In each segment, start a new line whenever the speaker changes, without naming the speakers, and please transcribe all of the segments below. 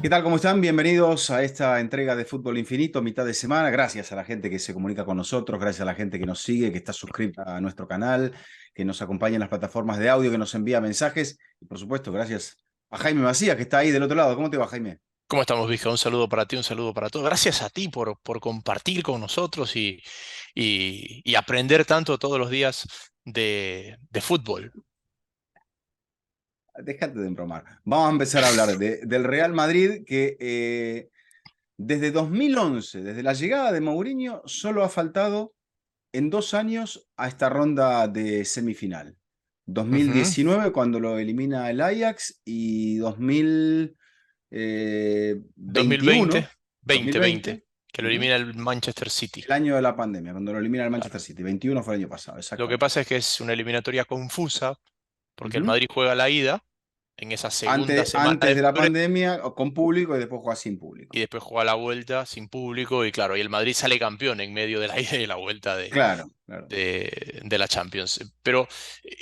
¿Qué tal? ¿Cómo están? Bienvenidos a esta entrega de Fútbol Infinito, mitad de semana. Gracias a la gente que se comunica con nosotros, gracias a la gente que nos sigue, que está suscrita a nuestro canal, que nos acompaña en las plataformas de audio, que nos envía mensajes. Y por supuesto, gracias a Jaime Macías, que está ahí del otro lado. ¿Cómo te va, Jaime?
¿Cómo estamos, Vizca? Un saludo para ti, un saludo para todos. Gracias a ti por compartir con nosotros y aprender tanto todos los días de fútbol.
Déjate de embromar. Vamos a empezar a hablar del Real Madrid, que desde 2011, desde la llegada de Mourinho, solo ha faltado en 2 años a esta ronda de semifinal.
Ujú.
2019 cuando lo elimina el Ajax y
2020,
2021,
2020,
2020,
que lo
ujú,
elimina el Manchester City.
el año de la pandemia, cuando lo elimina el
Claro.
Manchester City. 21 fue el año pasado,
Lo que
exactamente.
pasa es que es una eliminatoria confusa porque el
Ujú.
Madrid juega la ida en esa segunda
Antes,
semana
antes
de
de la
febrero
pandemia, con público y después juega sin
y
público.
después juega la vuelta sin público y claro, y el Madrid sale campeón en medio de la ida y la vuelta
Claro, claro.
de la Champions. Pero,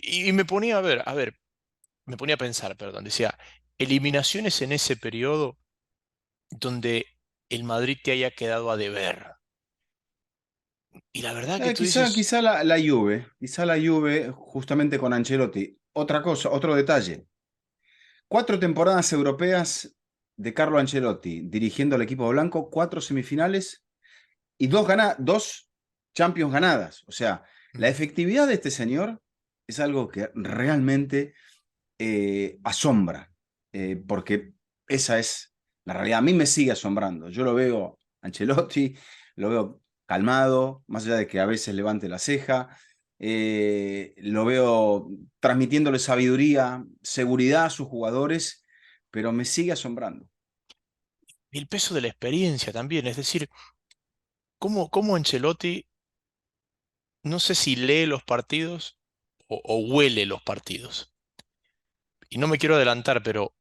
y me ponía a ver, me ponía a pensar, perdón, decía, eliminaciones en ese periodo donde el Madrid te haya quedado a deber. Y la verdad que tú
Quizá,
dices,
quizá quizá la Juve, justamente con Ancelotti. Otra cosa, otro detalle. 4 temporadas europeas de Carlo Ancelotti dirigiendo al equipo blanco, 4 semifinales y dos Champions ganadas. O sea, la
mm,
efectividad de este señor es algo que realmente asombra, porque esa es la realidad. A mí me sigue asombrando. Yo lo veo Ancelotti, lo veo calmado, más allá de que a veces levante la ceja. Lo veo transmitiéndole sabiduría, seguridad a sus jugadores, pero me sigue asombrando.
el peso de la experiencia también, es decir, cómo Ancelotti, no sé si lee los partidos o huele los partidos. Y no me quiero adelantar, pero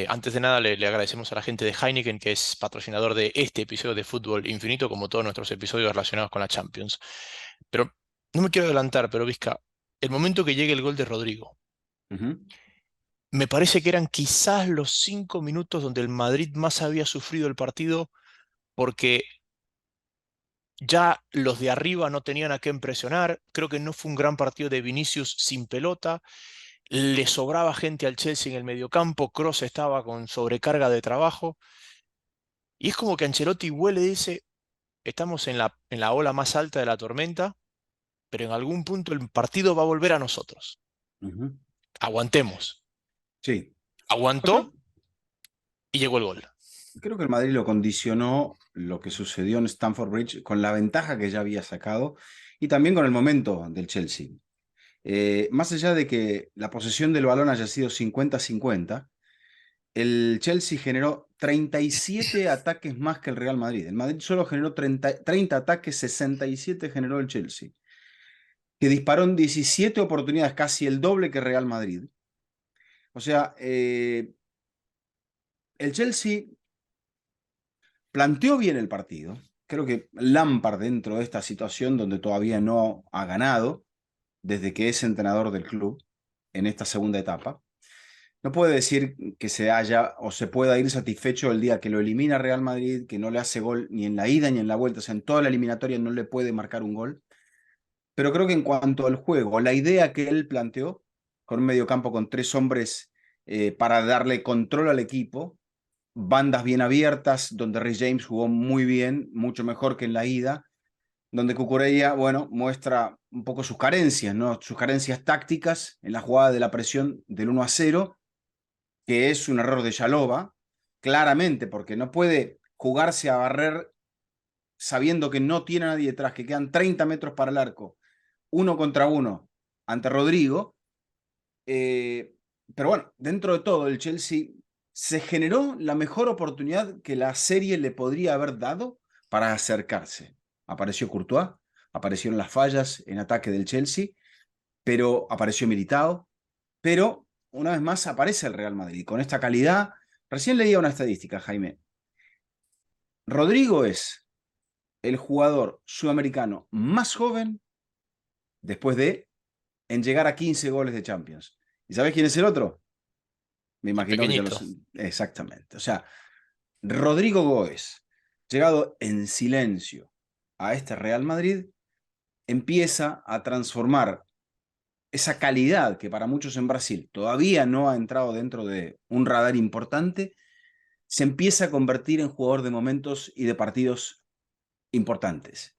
antes de nada le agradecemos a la gente de Heineken, que es patrocinador de este episodio de Fútbol Infinito, como todos nuestros episodios relacionados con la Champions. Pero no me quiero adelantar, pero Vizca, el momento que llegue el gol de Rodrigo,
Ujú.
me parece que eran quizás los 5 minutos donde el Madrid más había sufrido el partido, porque ya los de arriba no tenían a qué presionar. Creo que no fue un gran partido de Vinicius sin pelota. Le sobraba gente al Chelsea en el mediocampo. Kroos estaba con sobrecarga de trabajo. Y es como que Ancelotti huele y dice, estamos en la ola más alta de la tormenta, pero en algún punto el partido va a volver a nosotros.
Ujú.
Aguantemos.
Sí. Yo creo,
Aguantó y llegó el gol.
creo que el Madrid lo condicionó lo que sucedió en Stamford Bridge con la ventaja que ya había sacado y también con el momento del Chelsea. Más allá de que la posesión del balón haya sido 50-50, el Chelsea generó 37 ataques más que el Real Madrid. El Madrid solo generó 30 ataques, 67 generó el Chelsea, que disparó en 17 oportunidades, casi el doble que el Real Madrid. O sea, el Chelsea planteó bien el partido. Creo que Lampard, dentro de esta situación donde todavía no ha ganado, desde que es entrenador del club en esta segunda etapa, no puede decir que se haya o se pueda ir satisfecho el día que lo elimina Real Madrid, que no le hace gol ni en la ida ni en la vuelta, o sea, en toda la eliminatoria no le puede marcar un gol. Pero creo que en cuanto al juego, la idea que él planteó, con un mediocampo con 3 hombres para darle control al equipo, bandas bien abiertas, donde Rhys James jugó muy bien, mucho mejor que en la ida, donde Cucurella, bueno, muestra un poco sus carencias, ¿no? Sus carencias tácticas en la jugada de la presión del 1-0, que es un error de Yalova, claramente, porque no puede jugarse a barrer sabiendo que no tiene a nadie detrás, que quedan 30 metros para el arco, uno contra uno ante Rodrigo. Eh, pero bueno, dentro de todo, el Chelsea se generó la mejor oportunidad que la serie le podría haber dado para acercarse. Apareció Courtois, aparecieron las fallas en ataque del Chelsea, pero apareció Militao, pero una vez más aparece el Real Madrid con esta calidad. Recién leía una estadística, Jaime. Rodrigo es el jugador sudamericano más joven después de en llegar a 15 goles de Champions. ¿Y sabés quién es el otro? Me
El
imagino que ya lo
pequeñito.
sé. Exactamente. O sea, Rodrigo Góez, llegado en silencio a este Real Madrid, empieza a transformar esa calidad que para muchos en Brasil todavía no ha entrado dentro de un radar importante, se empieza a convertir en jugador de momentos y de partidos importantes.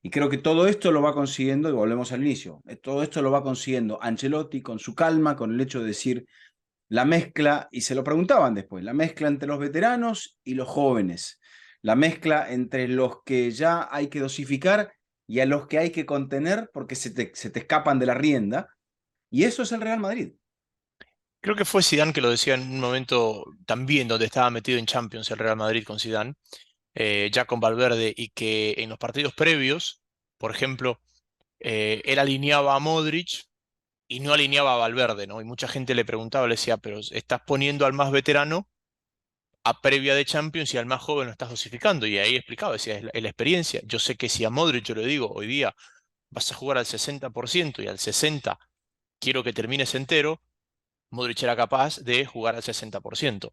Y creo que todo esto lo va consiguiendo, y volvemos al inicio, todo esto lo va consiguiendo Ancelotti con su calma, con el hecho de decir la mezcla, y se lo preguntaban después, la mezcla entre los veteranos y los jóvenes, la mezcla entre los que ya hay que dosificar y a los que hay que contener porque se te escapan de la rienda. Y eso es el Real Madrid.
Creo que fue Zidane que lo decía en un momento también donde estaba metido en Champions el Real Madrid con Zidane, ya con Valverde, y que en los partidos previos, por ejemplo, él alineaba a Modric y no alineaba a Valverde, ¿no? Y mucha gente le preguntaba, le decía, pero estás poniendo al más veterano a previa de Champions y al más joven lo estás dosificando. Y ahí explicaba, decía, es la experiencia. Yo sé que si a Modric yo le digo, hoy día vas a jugar al 60% y al 60% quiero que termines entero, Modric era capaz de jugar al 60%.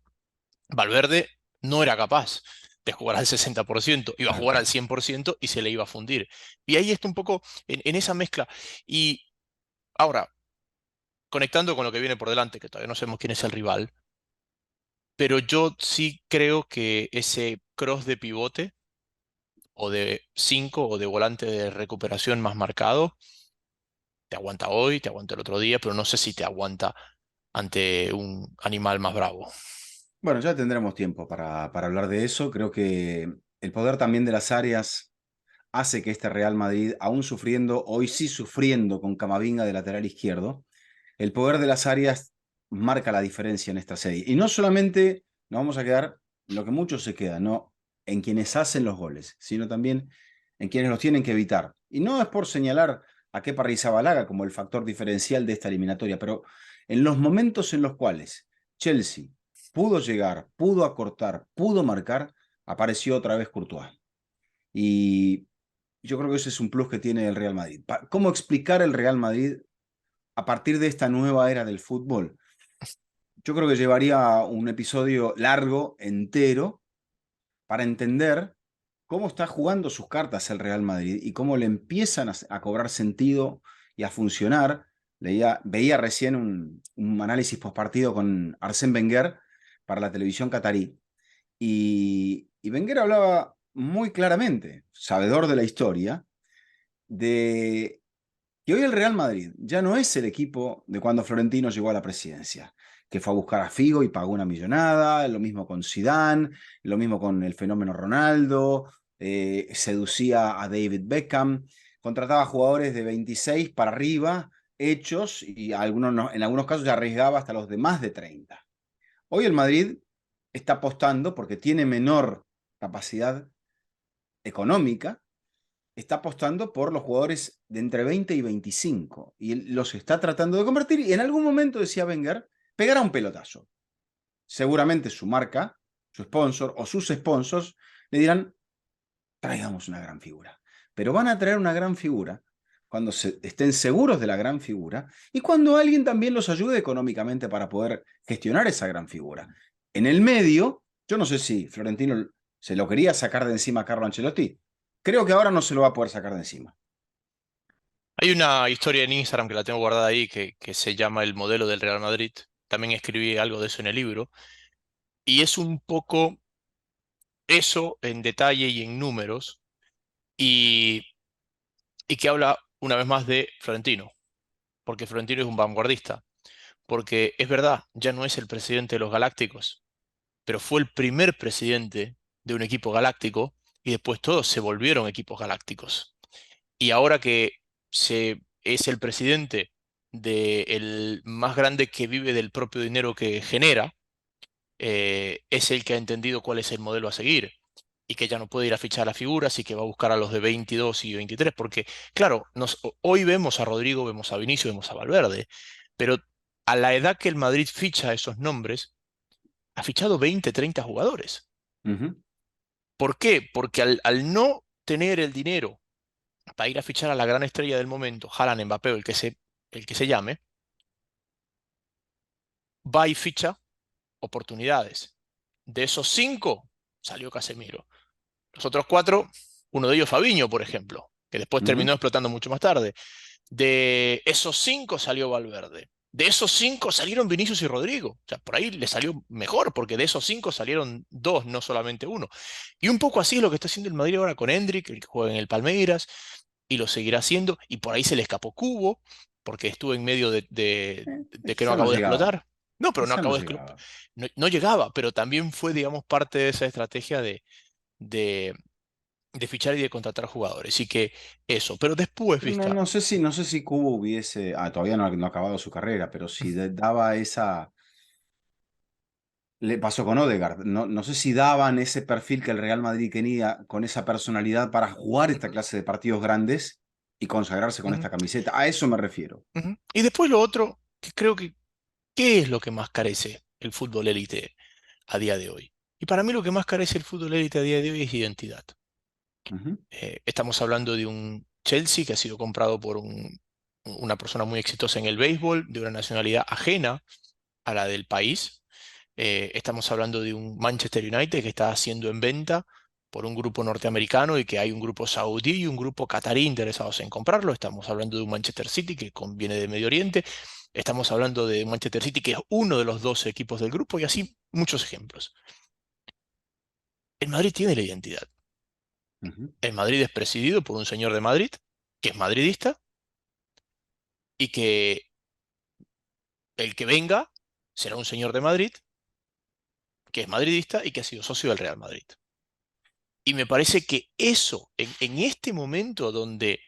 Valverde no era capaz de jugar al 60%, iba a
Claro.
jugar al 100% y se le iba a fundir. Y ahí está un poco en esa mezcla. Y ahora, conectando con lo que viene por delante, que todavía no sabemos quién es el rival, pero yo sí creo que ese cross de pivote o de 5 o de volante de recuperación más marcado, te aguanta hoy, te aguanta el otro día, pero no sé si te aguanta ante un animal más bravo.
Bueno, ya tendremos tiempo para hablar de eso. Creo que el poder también de las áreas hace que este Real Madrid, aún sufriendo, hoy sí sufriendo con Camavinga de lateral izquierdo, el poder de las áreas marca la diferencia en esta serie. Y no solamente nos vamos a quedar en lo que muchos se quedan, no en quienes hacen los goles, sino también en quienes los tienen que evitar. Y no es por señalar a Kepa Arrizabalaga como el factor diferencial de esta eliminatoria, pero en los momentos en los cuales Chelsea pudo llegar, pudo acortar, pudo marcar, apareció otra vez Courtois. Y yo creo que ese es un plus que tiene el Real Madrid. ¿Cómo explicar el Real Madrid a partir de esta nueva era del fútbol? Yo creo que llevaría un episodio largo, entero, para entender cómo está jugando sus cartas el Real Madrid y cómo le empiezan a cobrar sentido y a funcionar. Veía recién un análisis postpartido con Arsène Wenger para la televisión catarí y Wenger hablaba muy claramente, sabedor de la historia, de que hoy el Real Madrid ya no es el equipo de cuando Florentino llegó a la presidencia, que fue a buscar a Figo y pagó una millonada, lo mismo con Zidane, lo mismo con el fenómeno Ronaldo, seducía a David Beckham, contrataba jugadores de 26 para arriba, hechos, y en algunos casos ya arriesgaba hasta los de más de 30. Hoy el Madrid está apostando, porque tiene menor capacidad económica, está apostando por los jugadores de entre 20 y 25 y él los está tratando de convertir y en algún momento, decía Wenger, pegará un pelotazo. Seguramente su marca, su sponsor o sus sponsors le dirán, traigamos una gran figura. Pero van a traer una gran figura cuando estén seguros de la gran figura y cuando alguien también los ayude económicamente para poder gestionar esa gran figura. En el medio, yo no sé si Florentino se lo quería sacar de encima a Carlo Ancelotti. Creo que ahora no se lo va a poder sacar de encima.
Hay una historia en Instagram que la tengo guardada ahí que se llama El modelo del Real Madrid. También escribí algo de eso en el libro. Y es un poco eso en detalle y en números. Y, y que habla una vez más de Florentino. Porque Florentino es un vanguardista. Porque es verdad, ya no es el presidente de los Galácticos, pero fue el primer presidente de un equipo galáctico y después todos se volvieron equipos galácticos. Y ahora que es el presidente del más grande que vive del propio dinero que genera, es el que ha entendido cuál es el modelo a seguir y que ya no puede ir a fichar a figuras y que va a buscar a los de 22 y 23, porque claro, hoy vemos a Rodrigo, vemos a Vinicio, vemos a Valverde, pero a la edad que el Madrid ficha esos nombres, ha fichado 20, 30 jugadores.
Uh -huh.
¿Por qué? Porque al no tener el dinero para ir a fichar a la gran estrella del momento, Haaland, Mbappé o el que se llame, va y ficha oportunidades. De esos cinco, salió Casemiro. Los otros 4, uno de ellos Fabinho, por ejemplo, que después
Ujú.
terminó explotando mucho más tarde. De esos 5 salió Valverde. De esos 5 salieron Vinicius y Rodrigo. O sea, por ahí le salió mejor, porque de esos 5 salieron 2, no solamente uno. Y un poco así es lo que está haciendo el Madrid ahora con Endrick, el que juega en el Palmeiras, y lo seguirá haciendo. Y por ahí se le escapó Cubo, porque estuvo en medio de que no
Quizá no
acabó de
llegaba,
explotar. No, pero no
quizá no
acabó de explotar.
llegaba.
No, no llegaba, pero también fue, digamos, parte de esa estrategia de, de fichar y de contratar jugadores. Y que eso. Pero después,
Pero no,
viste.
no sé si Cubo hubiese, todavía no ha acabado su carrera, pero si daba esa, le pasó con Odegaard, no sé si daban ese perfil que el Real Madrid tenía con esa personalidad para jugar esta
Ujú,
clase de partidos grandes y consagrarse con
ujú,
esta camiseta. A eso me refiero.
ujú. Y después lo otro, que creo que, ¿qué es lo que más carece el fútbol élite a día de hoy? Y para mí lo que más carece el fútbol élite a día de hoy es identidad.
Ujú.
Estamos hablando de un Chelsea que ha sido comprado por una persona muy exitosa en el béisbol, de una nacionalidad ajena a la del país. Estamos hablando de un Manchester United que está siendo en venta por un grupo norteamericano y que hay un grupo saudí y un grupo catarí interesados en comprarlo. Estamos hablando de un Manchester City que viene de Medio Oriente. Estamos hablando de un Manchester City que es uno de los 12 equipos del grupo y así muchos ejemplos. El Madrid tiene la identidad.
Ujú.
El Madrid es presidido por un señor de Madrid que es madridista y que el que venga será un señor de Madrid que es madridista y que ha sido socio del Real Madrid. Y me parece que eso, en este momento donde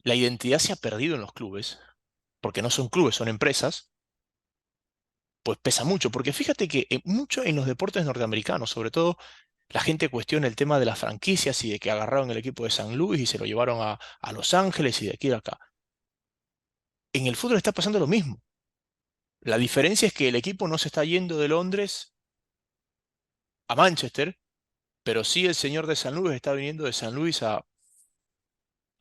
la identidad se ha perdido en los clubes, porque no son clubes, son empresas, pues pesa mucho. Porque fíjate que mucho en los deportes norteamericanos, sobre todo, la gente cuestiona el tema de las franquicias y de que agarraron el equipo de San Luis y se lo llevaron a Los Ángeles y de aquí a acá. En el fútbol está pasando lo mismo. La diferencia es que el equipo no se está yendo de Londres a Manchester, pero sí el señor de San Luis está viniendo de San Luis a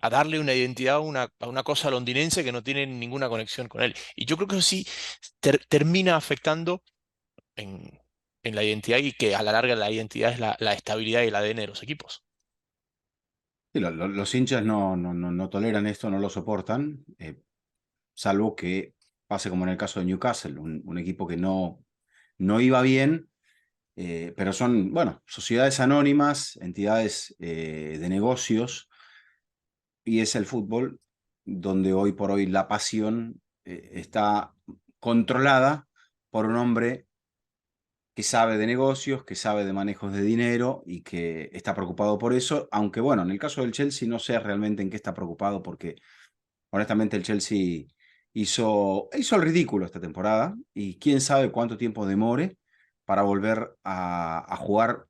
darle una identidad a una cosa londinense que no tiene ninguna conexión con él. Y yo creo que eso sí termina afectando en, en la identidad y que a la larga la identidad es la estabilidad y el ADN de los equipos.
Sí, los hinchas no toleran esto, no lo soportan, salvo que pase como en el caso de Newcastle, un equipo que no iba bien, pero son, bueno, sociedades anónimas, entidades de negocios, y es el fútbol donde hoy por hoy la pasión está controlada por un hombre que sabe de negocios, que sabe de manejos de dinero y que está preocupado por eso, aunque bueno, en el caso del Chelsea no sé realmente en qué está preocupado porque honestamente el Chelsea hizo el ridículo esta temporada y quién sabe cuánto tiempo demore para volver a jugar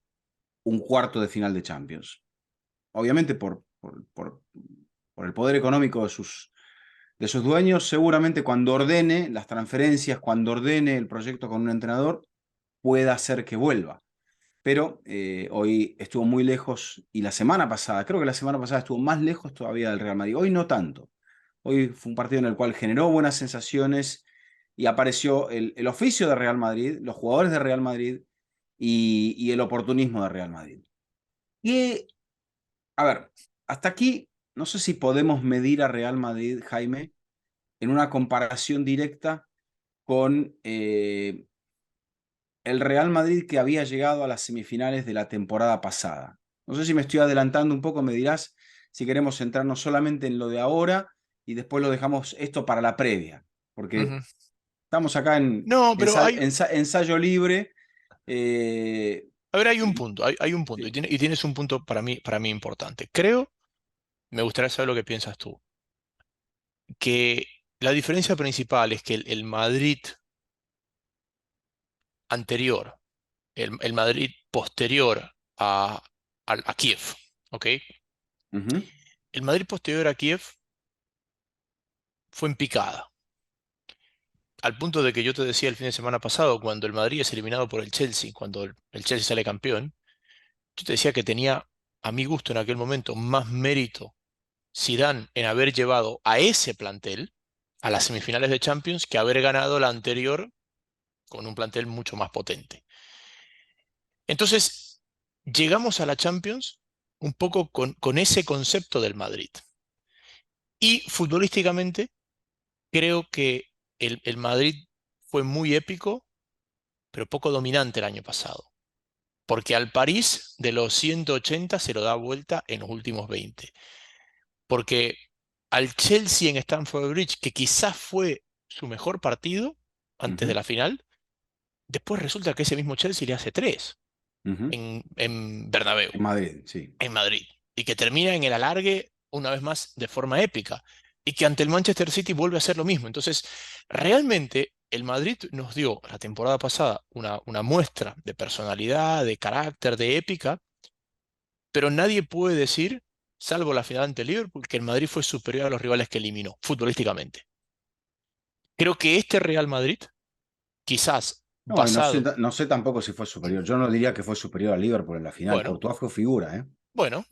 un cuarto de final de Champions. Obviamente por el poder económico de sus dueños, seguramente cuando ordene las transferencias, cuando ordene el proyecto con un entrenador, pueda hacer que vuelva. Pero hoy estuvo muy lejos y la semana pasada, creo que la semana pasada estuvo más lejos todavía del Real Madrid. Hoy no tanto. Hoy fue un partido en el cual generó buenas sensaciones y apareció el oficio de Real Madrid, los jugadores de Real Madrid y el oportunismo de Real Madrid. Y, a ver, hasta aquí no sé si podemos medir a Real Madrid, Jaime, en una comparación directa con el Real Madrid que había llegado a las semifinales de la temporada pasada. No sé si me estoy adelantando un poco, me dirás si queremos centrarnos solamente en lo de ahora y después lo dejamos esto para la previa, porque
Ujú.
estamos acá en
No, pero
ensayo libre. eh,
a ver, hay un
y,
punto, hay un punto, y,
sí.
y tienes un punto para mí importante. Creo, me gustaría saber lo que piensas tú, que la diferencia principal es que el Madrid anterior, el Madrid posterior a Kiev, ¿ok?
Ujú,
El Madrid posterior a Kiev fue en picada, al punto de que yo te decía el fin de semana pasado, cuando el Madrid es eliminado por el Chelsea, cuando el Chelsea sale campeón, yo te decía que tenía, a mi gusto en aquel momento, más mérito Zidane en haber llevado a ese plantel a las semifinales de Champions que haber ganado la anterior con un plantel mucho más potente. Entonces, llegamos a la Champions un poco con ese concepto del Madrid. Y futbolísticamente, creo que el Madrid fue muy épico, pero poco dominante el año pasado. Porque al París de los 180 se lo da vuelta en los últimos 20. Porque al Chelsea en Stamford Bridge, que quizás fue su mejor partido antes de
Ujú,
la final, después resulta que ese mismo Chelsea le hace tres
ujú.
en Bernabéu,
En Madrid, sí.
en Madrid, y que termina en el alargue una vez más de forma épica, y que ante el Manchester City vuelve a hacer lo mismo. Entonces, realmente el Madrid nos dio la temporada pasada una muestra de personalidad, de carácter, de épica, pero nadie puede decir, salvo la final ante Liverpool, que el Madrid fue superior a los rivales que eliminó, futbolísticamente. Creo que este Real Madrid, quizás
No, y no sé,
basado,
no sé tampoco si fue superior. Yo no diría que fue superior a Liverpool en la final.
bueno,
Courtois fue figura, ¿eh?
bueno,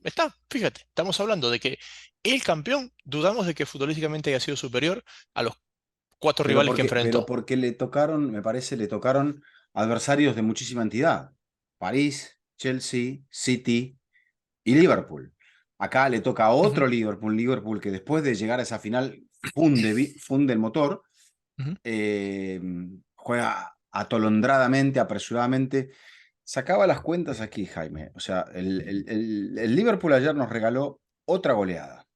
fíjate, estamos hablando de que el campeón, dudamos de que futbolísticamente haya sido superior a los cuatro rivales que
Pero
enfrentó.
porque le tocaron, me parece, le tocaron adversarios de muchísima entidad. París, Chelsea, City y Liverpool. Acá le toca a
Ujú,
otro Liverpool, Liverpool que después de llegar a esa final funde el motor,
ujú.
eh, juega atolondradamente, apresuradamente. Sacaba las cuentas aquí, Jaime. O sea, el Liverpool ayer nos regaló otra goleada.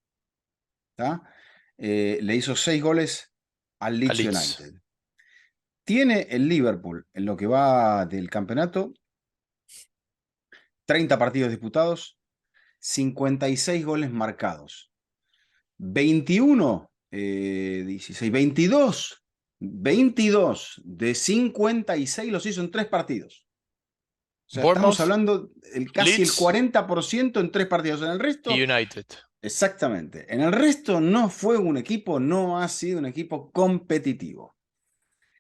¿Tá? Le hizo 6 goles al
A
Leeds
Leeds.
United. Tiene el Liverpool en lo que va del campeonato 30 partidos disputados, 56 goles marcados, 21, 16, 22 de 56 los hizo en 3 partidos. O sea, estamos
Bournemouth,
hablando casi el
Leeds
40% en 3 partidos. En el
y
resto,
United.
exactamente. En el resto no fue un equipo, no ha sido un equipo competitivo.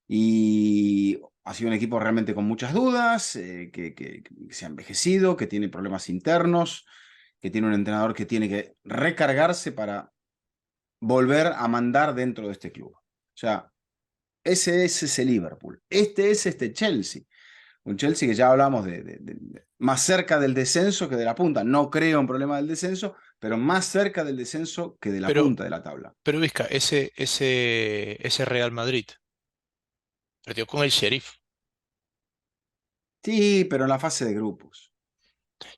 Y ha sido un equipo realmente con muchas dudas, que se ha envejecido, que tiene problemas internos, que tiene un entrenador que tiene que recargarse para volver a mandar dentro de este club. O sea, ese es ese Liverpool. Este es este Chelsea. Un Chelsea que ya hablamos más cerca del descenso que de la punta. No creo un problema del descenso, pero más cerca del descenso que de la
Pero,
punta de la tabla.
pero Vizca, ese Real Madrid perdió con el Sheriff.
Sí, pero en la fase de grupos.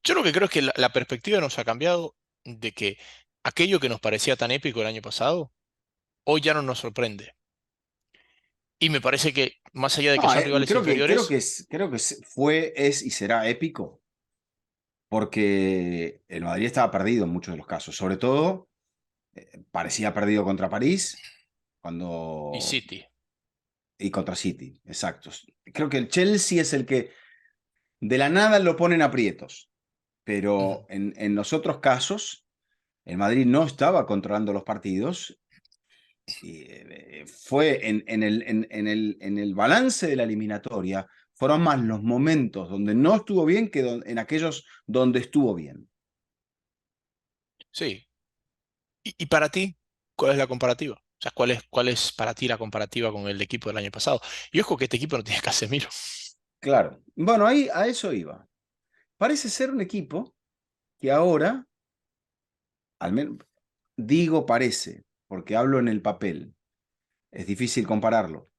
Yo lo que creo es que la perspectiva nos ha cambiado de que aquello que nos parecía tan épico el año pasado, hoy ya no nos sorprende. Y me parece que, más allá de que
No,
son rivales inferiores,
creo que fue, es y será épico, porque el Madrid estaba perdido en muchos de los casos. Sobre todo, parecía perdido contra París
y
cuando,
City.
y contra City, exacto. Creo que el Chelsea es el que de la nada lo ponen aprietos,
Ujú.
pero en los otros casos, el Madrid no estaba controlando los partidos. Y fue en el balance de la eliminatoria, fueron más los momentos donde no estuvo bien que en aquellos donde estuvo bien.
Sí. Y para ti, ¿cuál es la comparativa? O sea, cuál es para ti la comparativa con el equipo del año pasado? Y ojo que este equipo no tiene Casemiro.
Claro. Bueno, ahí a eso iba. Parece ser un equipo que ahora, al menos digo parece, porque hablo en el papel, es difícil compararlo,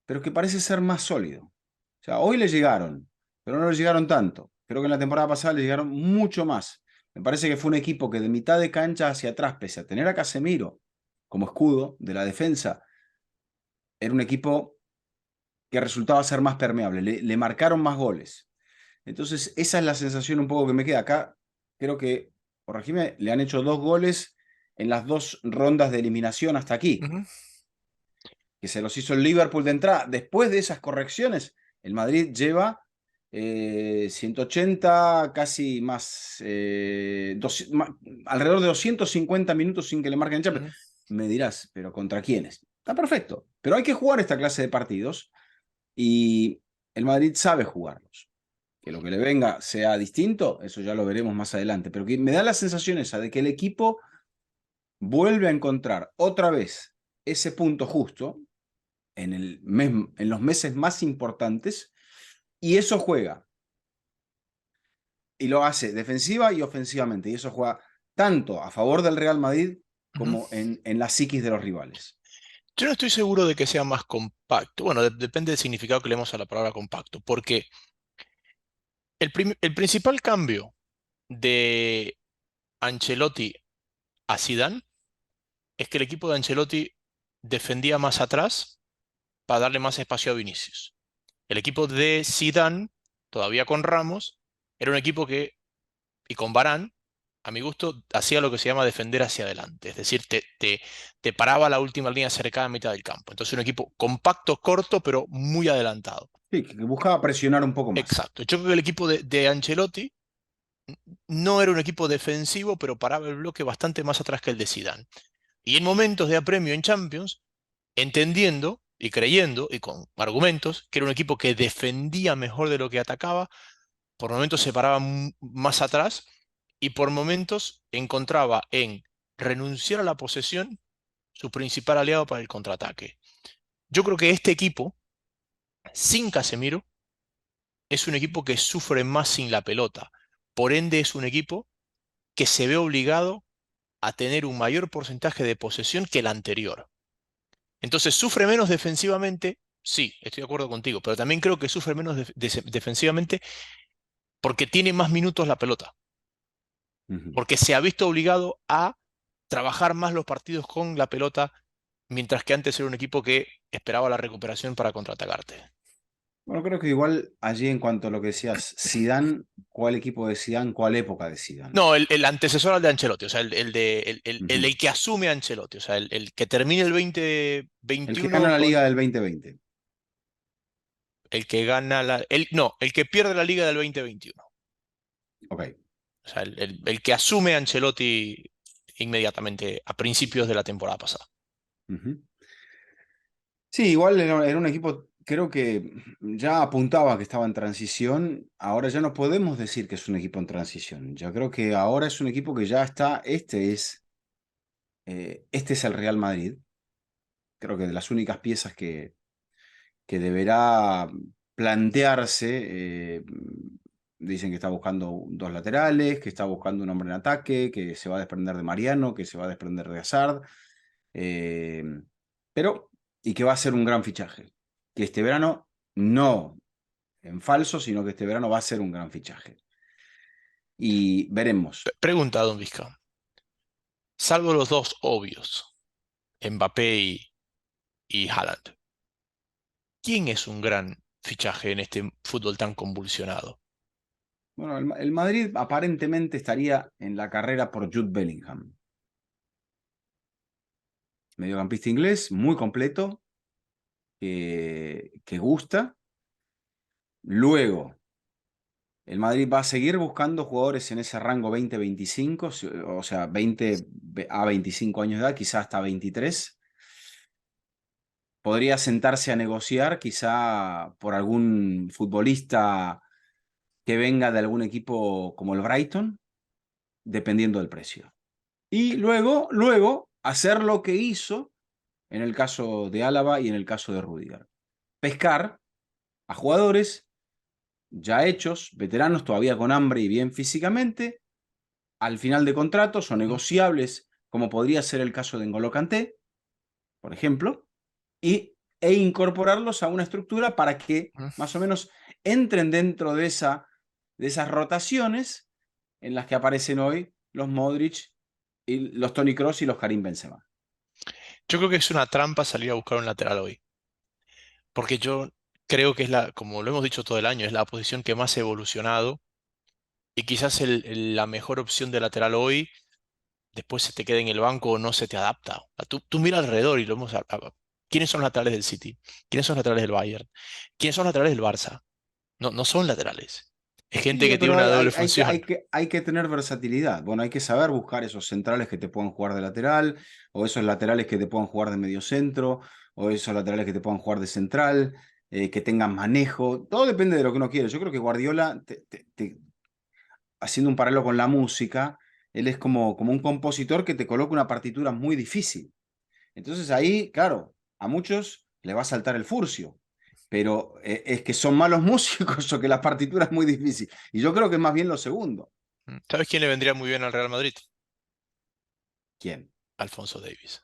pero que parece ser más sólido. O sea, hoy le llegaron, pero no le llegaron tanto. Creo que en la temporada pasada le llegaron mucho más. Me parece que fue un equipo que de mitad de cancha hacia atrás, pese a tener a Casemiro como escudo de la defensa, era un equipo que resultaba ser más permeable. Le marcaron más goles. Entonces, esa es la sensación un poco que me queda acá. Creo que, corregime, le han hecho 2 goles en las 2 rondas de eliminación hasta aquí,
Ujú,
que se los hizo el Liverpool de entrada. Después de esas correcciones, el Madrid lleva 180, casi más, alrededor de 250 minutos sin que le marquen el Champions.
ujú.
Me dirás, ¿pero contra quiénes? Está perfecto, pero hay que jugar esta clase de partidos y el Madrid sabe jugarlos. Que lo que le venga sea distinto, eso ya lo veremos más adelante, pero que me da la sensación esa de que el equipo vuelve a encontrar otra vez ese punto justo en los meses más importantes, y eso juega. Y lo hace defensiva y ofensivamente. Y eso juega tanto a favor del Real Madrid
Ujú.
como en la psiquis de los rivales.
Yo no estoy seguro de que sea más compacto. Bueno, depende del significado que le demos a la palabra compacto, porque el principal cambio de Ancelotti a Zidane es que el equipo de Ancelotti defendía más atrás para darle más espacio a Vinicius. El equipo de Zidane, todavía con Ramos, era un equipo que, y con Varane, a mi gusto, hacía lo que se llama defender hacia adelante. Es decir, te paraba la última línea cercana a mitad del campo. Entonces, un equipo compacto, corto, pero muy adelantado.
Sí, que buscaba presionar un poco más.
Exacto. Yo creo que el equipo de Ancelotti no era un equipo defensivo, pero paraba el bloque bastante más atrás que el de Zidane. Y en momentos de apremio en Champions, entendiendo y creyendo, y con argumentos, que era un equipo que defendía mejor de lo que atacaba, por momentos se paraba más atrás y por momentos encontraba en renunciar a la posesión su principal aliado para el contraataque. Yo creo que este equipo, sin Casemiro, es un equipo que sufre más sin la pelota. Por ende, es un equipo que se ve obligado a tener un mayor porcentaje de posesión que el anterior. Entonces, sufre menos defensivamente, sí, estoy de acuerdo contigo, pero también creo que sufre menos defensivamente porque tiene más minutos la pelota,
Ujú.
porque se ha visto obligado a trabajar más los partidos con la pelota, mientras que antes era un equipo que esperaba la recuperación para contraatacarte.
Bueno, creo que igual allí en cuanto a lo que decías, Zidane, ¿cuál equipo de Zidane, cuál época de Zidane?
No, el antecesor al de Ancelotti, o sea,
Ujú.
el que asume a Ancelotti, o sea, el que termine el
El que gana
2021
la Liga
con
del 2020.
el que gana no, el que pierde la liga del 2021.
Ok.
O sea, el que asume a Ancelotti inmediatamente a principios de la temporada pasada.
Ujú. Sí, igual era un equipo, creo que ya apuntaba que estaba en transición. Ahora ya no podemos decir que es un equipo en transición. Yo creo que ahora es un equipo que ya está, este es el Real Madrid. Creo que de las únicas piezas que deberá plantearse, dicen que está buscando dos laterales, que está buscando un hombre en ataque, que se va a desprender de Mariano, que se va a desprender de Hazard, eh, pero, y que va a ser un gran fichaje. Que este verano, no en falso, sino que este verano va a ser un gran fichaje. Y veremos.
Pregunta, Don Vizca. Salvo los dos obvios, Mbappé y Haaland, ¿quién es un gran fichaje en este fútbol tan convulsionado?
Bueno, el Madrid aparentemente estaría en la carrera por Jude Bellingham. Mediocampista inglés, muy completo, que gusta. Luego, el Madrid va a seguir buscando jugadores en ese rango 20-25, o sea, 20 a 25 años de edad, quizá hasta 23. Podría sentarse a negociar quizá por algún futbolista que venga de algún equipo como el Brighton, dependiendo del precio. Y luego hacer lo que hizo en el caso de Álava y en el caso de Rudiger. Pescar a jugadores ya hechos, veteranos, todavía con hambre y bien físicamente, al final de contratos o
Mm,
negociables, como podría ser el caso de N'Golo Kanté, por ejemplo, e incorporarlos a una estructura para que
mm.
más o menos entren dentro de esas rotaciones en las que aparecen hoy los Modric, y los Toni Kroos y los Karim Benzema.
Yo creo que es una trampa salir a buscar un lateral hoy, porque yo creo que es como lo hemos dicho todo el año, es la posición que más ha evolucionado y quizás la mejor opción de lateral hoy después se te queda en el banco o no se te adapta. O sea, tú mira alrededor y lo hemos... ¿Quiénes son los laterales del City? ¿Quiénes son los laterales del Bayern? ¿Quiénes son los laterales del Barça? No, no son laterales. Es gente
Sí,
que tiene
pero
una
hay,
doble
hay, hay que,
función.
hay, que, hay que tener versatilidad. Bueno, hay que saber buscar esos centrales que te puedan jugar de lateral, o esos laterales que te puedan jugar de medio centro, o esos laterales que te puedan jugar de central, que tengan manejo. Todo depende de lo que uno quiere. Yo creo que Guardiola, haciendo un paralelo con la música, él es como un compositor que te coloca una partitura muy difícil. Entonces ahí, claro, a muchos le va a saltar el furcio. Pero es que son malos músicos o que la partitura es muy difícil. Y yo creo que es más bien lo segundo.
¿Sabes quién le vendría muy bien al Real Madrid?
¿Quién?
Alfonso Davies.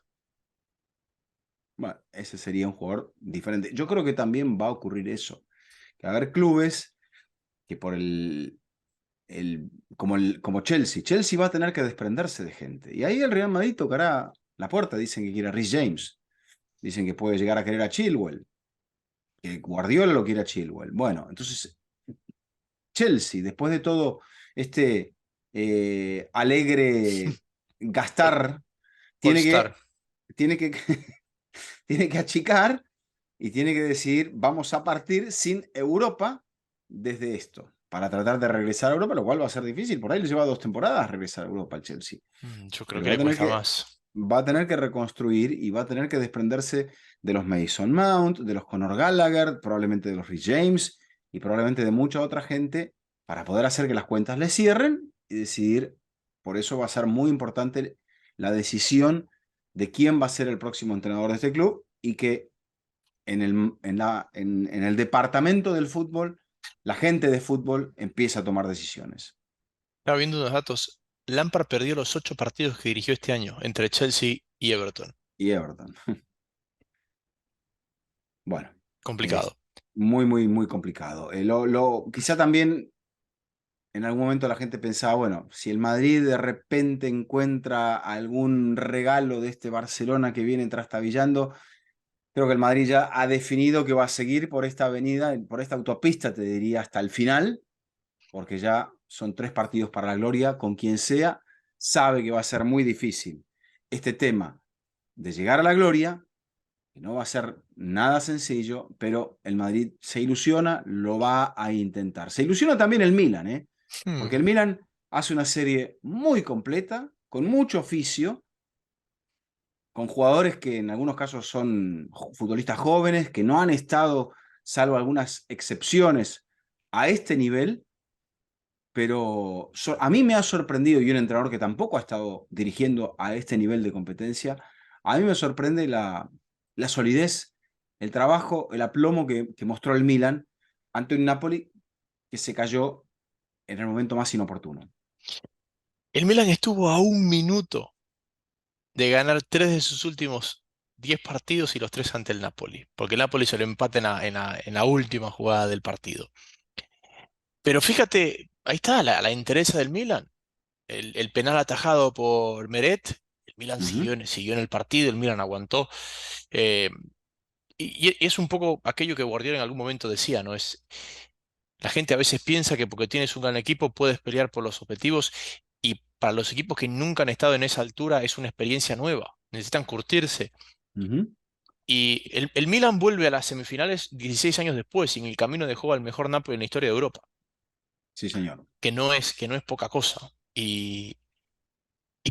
Bueno, ese sería un jugador diferente. Yo creo que también va a ocurrir eso. Que va a haber clubes que por como Chelsea. Chelsea va a tener que desprenderse de gente. Y ahí el Real Madrid tocará la puerta. Dicen que quiere a Rhys James. Dicen que puede llegar a querer a Chilwell. Que Guardiola lo quiere a Chilwell. Bueno, entonces Chelsea, después de todo este alegre
All,
gastar,
All
tiene
Star.
que, tiene que, tiene que achicar y tiene que decir, vamos a partir sin Europa desde esto, para tratar de regresar a Europa, lo cual va a ser difícil. Por ahí le lleva 2 temporadas regresar a Europa al Chelsea.
Yo creo
Porque
que le cuesta más.
va a tener que reconstruir y va a tener que desprenderse de los Mason Mount, de los Conor Gallagher, probablemente de los Rhys James y probablemente de mucha otra gente para poder hacer que las cuentas le cierren y decidir. Por eso va a ser muy importante la decisión de quién va a ser el próximo entrenador de este club y que en el departamento del fútbol, la gente de fútbol empieza a tomar decisiones.
Estaba viendo unos datos. Lampard perdió los 8 partidos que dirigió este año entre Chelsea y Everton.
Y Everton. Bueno, es
Complicado.
muy, muy, muy complicado. Quizá también en algún momento la gente pensaba, bueno, si el Madrid de repente encuentra algún regalo de este Barcelona que viene trastabillando, creo que el Madrid ya ha definido que va a seguir por esta avenida, por esta autopista, te diría, hasta el final, porque ya son 3 partidos para la gloria, con quien sea, sabe que va a ser muy difícil este tema de llegar a la gloria, que no va a ser nada sencillo, pero el Madrid se ilusiona, lo va a intentar. Se ilusiona también el Milan, ¿eh? Porque
Hmm.
el Milan hace una serie muy completa, con mucho oficio, con jugadores que en algunos casos son futbolistas jóvenes, que no han estado, salvo algunas excepciones, a este nivel, pero a mí me ha sorprendido, y un entrenador que tampoco ha estado dirigiendo a este nivel de competencia, a mí me sorprende la solidez, el trabajo, el aplomo que mostró el Milan ante un Napoli que se cayó en el momento más inoportuno.
El Milan estuvo a 1 minuto de ganar 3 de sus últimos 10 partidos y los 3 ante el Napoli, porque el Napoli se lo empata en la última jugada del partido. Pero fíjate, ahí está la entereza del Milan. El penal atajado por Meret, el Milan
Ujú,
siguió en el partido, el Milan aguantó. eh, y es un poco aquello que Guardiola en algún momento decía, ¿no? La gente a veces piensa que porque tienes un gran equipo puedes pelear por los objetivos y para los equipos que nunca han estado en esa altura es una experiencia nueva, necesitan curtirse.
ujú.
Y el Milan vuelve a las semifinales 16 años después y en el camino dejó al mejor Napoli en la historia de Europa,
Sí, señor.
que no es poca cosa. Y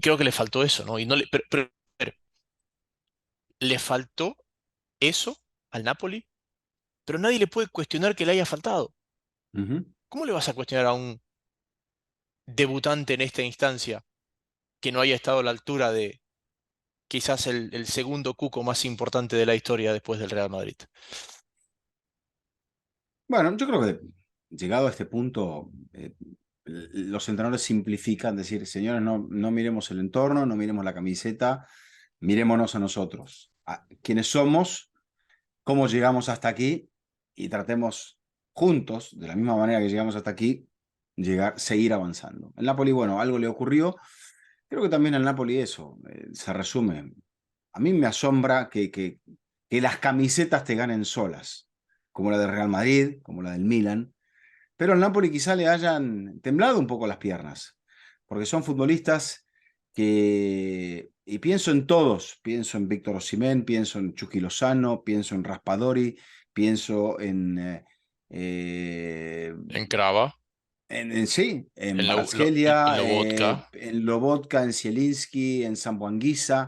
creo que le faltó eso, ¿no? Y no le, pero le faltó eso al Napoli, pero nadie le puede cuestionar que le haya faltado.
Ujú.
¿Cómo le vas a cuestionar a un debutante en esta instancia que no haya estado a la altura de quizás el segundo cuco más importante de la historia después del Real Madrid?
Bueno, yo creo que llegado a este punto, los entrenadores simplifican, decir, señores, no miremos el entorno, no miremos la camiseta, mirémonos a nosotros, a quiénes somos, cómo llegamos hasta aquí y tratemos juntos, de la misma manera que llegamos hasta aquí, seguir avanzando. El Napoli, bueno, algo le ocurrió. Creo que también al Napoli eso se resume. A mí me asombra que las camisetas te ganen solas, como la del Real Madrid, como la del Milan, pero al Napoli quizá le hayan temblado un poco las piernas, porque son futbolistas y pienso en todos, pienso en Víctor Osimhen, pienso en Chucky Lozano, pienso en Raspadori, pienso eh,
En Crava,
sí, en
en
Kvaratskhelia,
Lobotka.
en Lobotka, en Zielinski, en Sambuanguisa.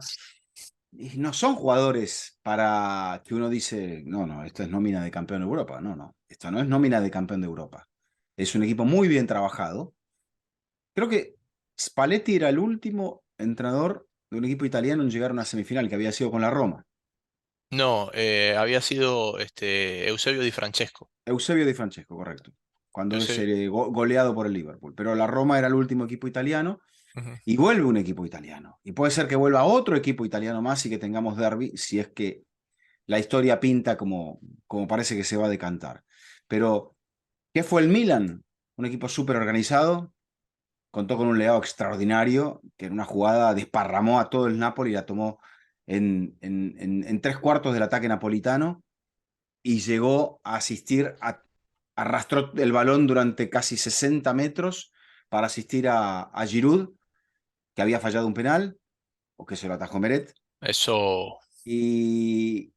Y no son jugadores para que uno dice, no, no, esto es nómina de campeón de Europa. No, no, esto no es nómina de campeón de Europa. Es un equipo muy bien trabajado. Creo que Spalletti era el último entrenador de un equipo italiano en llegar a una semifinal, que había sido con la Roma.
No, había sido Eusebio Di Francesco.
Eusebio Di Francesco, correcto. Cuando es
Eusebio.
goleado por el Liverpool. Pero la Roma era el último equipo italiano
Ujú.
y vuelve un equipo italiano. Y puede ser que vuelva otro equipo italiano más y que tengamos derby si es que la historia pinta como parece que se va a decantar. Pero, ¿qué fue el Milan? Un equipo súper organizado, contó con un legado extraordinario, que en una jugada desparramó a todo el Napoli y la tomó en tres cuartos del ataque napolitano y llegó a asistir arrastró el balón durante casi 60 metros para asistir a Giroud, que había fallado un penal, o que se lo atajó Meret,
Eso,
y,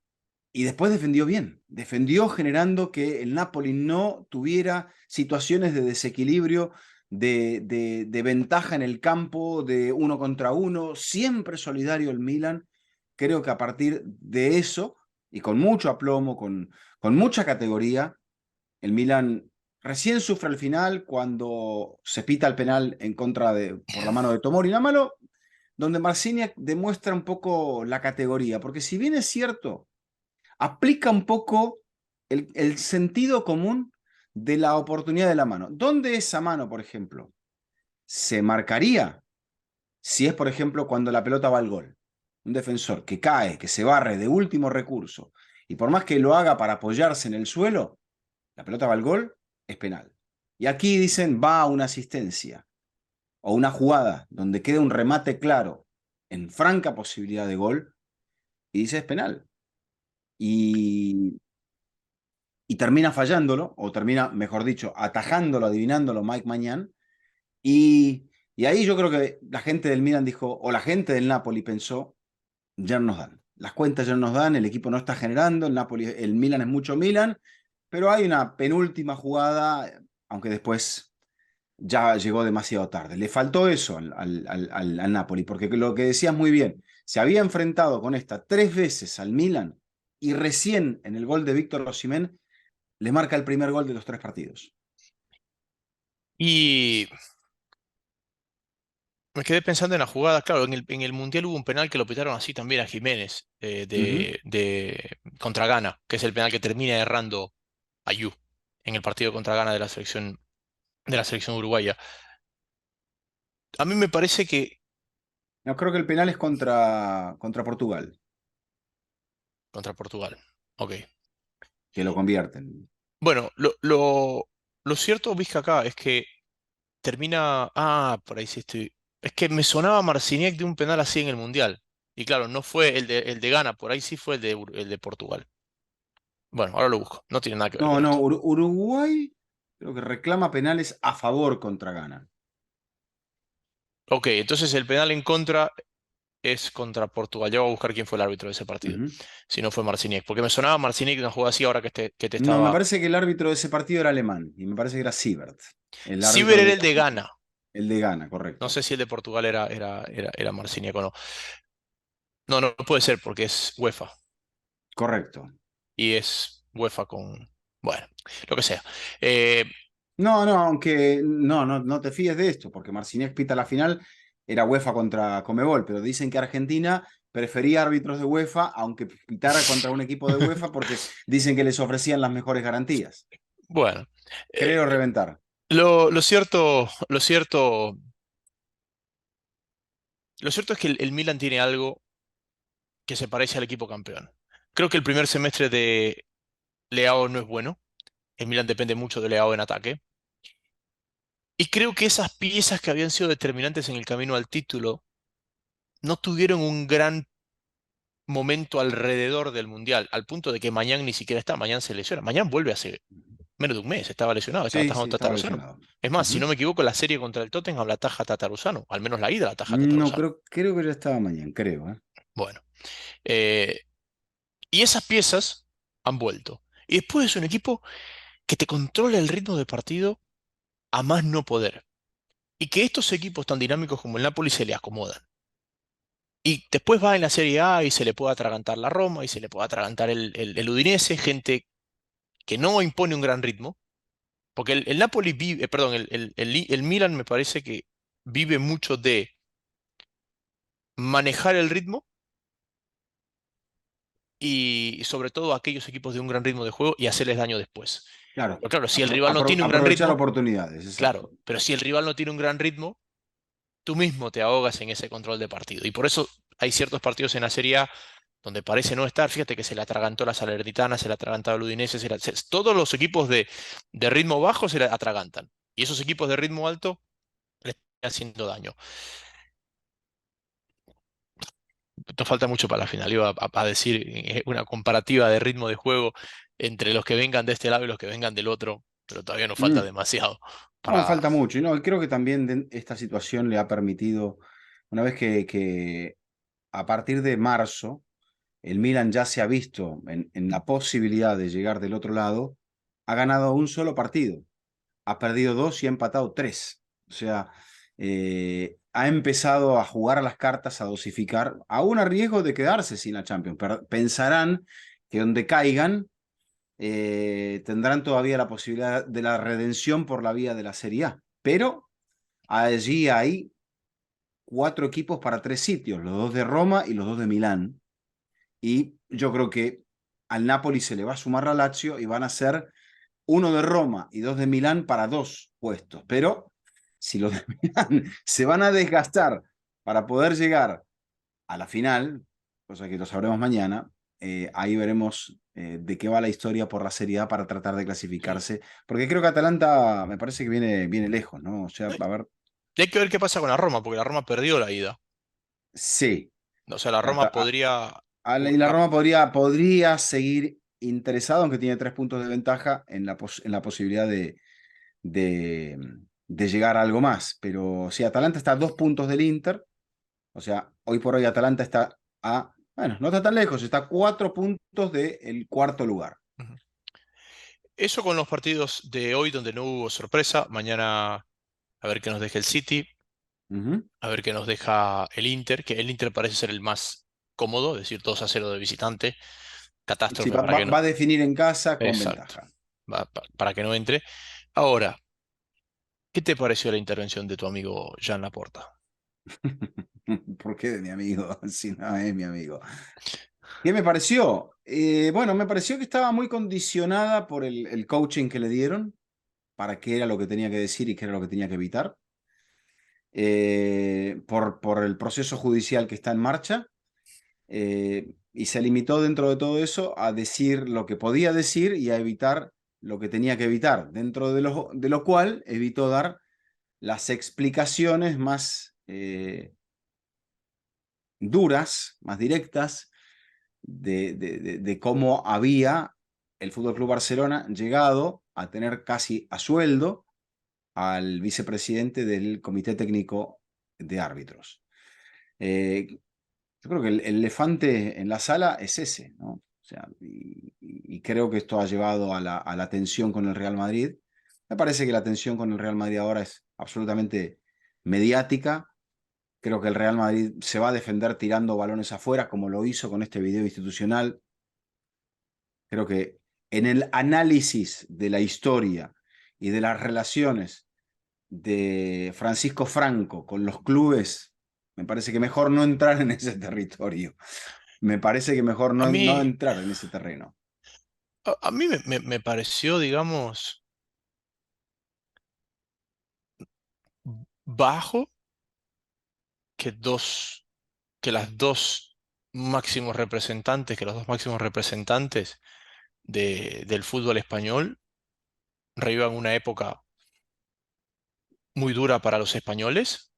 y después defendió bien, defendió generando que el Napoli no tuviera situaciones de desequilibrio, de ventaja en el campo, de uno contra uno, siempre solidario el Milan. Creo que a partir de eso, y con mucho aplomo, con mucha categoría, el Milan recién sufre al final cuando se pita el penal en contra por la mano de Tomori. Nada malo, donde Marciniak demuestra un poco la categoría, porque si bien es cierto, aplica un poco el sentido común de la oportunidad de la mano. ¿Dónde esa mano, por ejemplo, se marcaría si es, por ejemplo, cuando la pelota va al gol? Un defensor que cae, que se barre de último recurso, y por más que lo haga para apoyarse en el suelo, la pelota va al gol, es penal. Y aquí dicen va a una asistencia o una jugada donde queda un remate claro en franca posibilidad de gol y dice es penal. Y, y termina fallándolo, o termina, mejor dicho, atajándolo, adivinándolo Mike Mañán. Y ahí yo creo que la gente del Milan dijo, o la gente del Napoli pensó, ya no nos dan. Las cuentas ya no nos dan, el equipo no está generando, el Napoli, el Milan es mucho Milan, pero hay una penúltima jugada, aunque después ya llegó demasiado tarde. Le faltó eso al Napoli, porque lo que decías muy bien, se había enfrentado con esta tres veces al Milan y recién en el gol de Víctor Osimhen le marca el primer gol de los tres partidos.
y me quedé pensando en la jugada. Claro, en el Mundial hubo un penal que lo pitaron así también a Jiménez,
Ujú.
contra Ghana, que es el penal que termina errando Ayú en el partido contra Ghana de la selección uruguaya. A mí me parece que
No, creo que el penal es contra Portugal,
contra Portugal. Ok.
que lo convierten.
Bueno, lo cierto, Vizca, acá es que termina. Ah, por ahí sí estoy. Es que me sonaba Marciniak de un penal así en el Mundial. Y claro, no fue el de Ghana, por ahí sí fue el de Portugal. Bueno, ahora lo busco. No tiene nada que ver
No,
con
no,
esto.
Uruguay creo que reclama penales a favor contra Ghana.
Ok, entonces el penal en contra es contra Portugal. Ya voy a buscar quién fue el árbitro de ese partido.
Ujú.
Si no fue Marciniak. Porque me sonaba Marciniak de una jugada así ahora que te
No, me
estaba.
parece que el árbitro de ese partido era alemán y me parece que era Siebert, el
Ciber
árbitro
era
de
el de Ghana.
el de Ghana,
No
correcto.
sé si el de Portugal era Marciniak o no. No, no puede ser porque es UEFA.
Correcto.
Y es UEFA con. Bueno, lo que sea. Eh,
No, no, aunque no te fíes de esto, porque Marcinec pita la final, era UEFA contra Comebol, pero dicen que Argentina prefería árbitros de UEFA, aunque pitara contra un equipo de UEFA, porque dicen que les ofrecían las mejores garantías.
bueno,
Creo
eh,
reventar.
lo cierto es que el Milan tiene algo que se parece al equipo campeón. Creo que el primer semestre de Leao no es bueno. El Milan depende mucho de Leao en ataque. Y creo que esas piezas que habían sido determinantes en el camino al título no tuvieron un gran momento alrededor del Mundial, al punto de que Mañán ni siquiera está. Mañán se lesiona. Mañán vuelve hace menos de un mes, estaba lesionado, estaba
Sí,
atajando
sí, estaba
Tataruzano.
lesionado.
Es más, si
Ujú.
no me equivoco, la serie contra el Tottenham la taja Tataruzano, al menos la ida la taja
No,
Tataruzano.
creo que ya estaba mañana, creo.
Bueno, eh, y esas piezas han vuelto. Y después es un equipo que te controla el ritmo de partido a más no poder. Y que estos equipos tan dinámicos como el Napoli se le acomodan. Y después va en la Serie A y se le puede atragantar la Roma y se le puede atragantar el Udinese, gente que no impone un gran ritmo. Porque el Napoli vive, perdón, el Milan me parece que vive mucho de manejar el ritmo y sobre todo a aquellos equipos de un gran ritmo de juego y hacerles daño después.
Claro,
Pero claro, si el rival no tiene un gran
aprovechar
ritmo,
oportunidades, exacto.
claro, pero si el rival no tiene un gran ritmo, tú mismo te ahogas en ese control de partido. Y por eso hay ciertos partidos en la Serie A donde parece no estar. Fíjate que se le atragantó la Salernitana, se le atragantó el Udinese, todos los equipos de ritmo bajo se le atragantan. Y esos equipos de ritmo alto le están haciendo daño. Nos falta mucho para la final. Iba a decir una comparativa de ritmo de juego entre los que vengan de este lado y los que vengan del otro, pero todavía nos falta
Mm.
demasiado
No,
para...
falta mucho. Y no, creo que también esta situación le ha permitido, una vez que a partir de marzo, el Milan ya se ha visto en la posibilidad de llegar del otro lado, ha ganado un solo partido, ha perdido dos y ha empatado tres. O sea, ha empezado a jugar a las cartas, a dosificar, aún a riesgo de quedarse sin la Champions. Pensarán que donde caigan, tendrán todavía la posibilidad de la redención por la vía de la Serie A. Pero allí hay cuatro equipos para tres sitios, los dos de Roma y los dos de Milán. Y yo creo que al Napoli se le va a sumar la Lazio y van a ser uno de Roma y dos de Milán para dos puestos. Pero si los de Milán se van a desgastar para poder llegar a la final, cosa que lo sabremos mañana, ahí veremos de qué va la historia por la Serie A para tratar de
Sí.
clasificarse. Porque creo que Atalanta me parece que viene lejos, ¿no? O sea, a ver,
Y hay que ver qué pasa con la Roma, porque la Roma perdió la ida.
sí.
O sea, la Roma
Ata-
podría...
y la Roma podría seguir interesado, aunque tiene 3 puntos de ventaja en la posibilidad de, de llegar a algo más. Pero sí, Atalanta está a 2 puntos del Inter. O sea, hoy por hoy Atalanta está bueno, no está tan lejos, está a 4 puntos del cuarto lugar.
Ujú. Eso con los partidos de hoy donde no hubo sorpresa. Mañana a ver qué nos deja el City,
Ujú.
a ver qué nos deja el Inter, que el Inter parece ser el más cómodo, es decir, 2-0 de visitante.
Sí,
Catástrofe para que no...
va a definir en casa con
Exacto,
ventaja.
para que no entre. Ahora, ¿qué te pareció la intervención de tu amigo Jean Laporta?
¿Por qué de mi amigo? Si no es mi amigo. ¿Qué me pareció? Bueno, me pareció que estaba muy condicionada por el coaching que le dieron para qué era lo que tenía que decir y qué era lo que tenía que evitar, por el proceso judicial que está en marcha, y se limitó dentro de todo eso a decir lo que podía decir y a evitar lo que tenía que evitar, dentro de lo cual evitó dar las explicaciones más duras, más directas, de cómo había el Fútbol Club Barcelona llegado a tener casi a sueldo al vicepresidente del Comité Técnico de Árbitros. Yo creo que el elefante en la sala es ese, ¿no? O sea, y creo que esto ha llevado a la tensión con el Real Madrid. Me parece que la tensión con el Real Madrid ahora es absolutamente mediática. Creo que el Real Madrid se va a defender tirando balones afuera, como lo hizo con este video institucional. Creo que en el análisis de la historia y de las relaciones de Francisco Franco con los clubes, me parece que mejor no entrar en ese territorio. Me parece que mejor
A
no
mí,
entrar en ese terreno.
a mí me pareció, digamos, bajo que que las dos máximos representantes, que los dos máximos representantes del fútbol español revivan una época muy dura para los españoles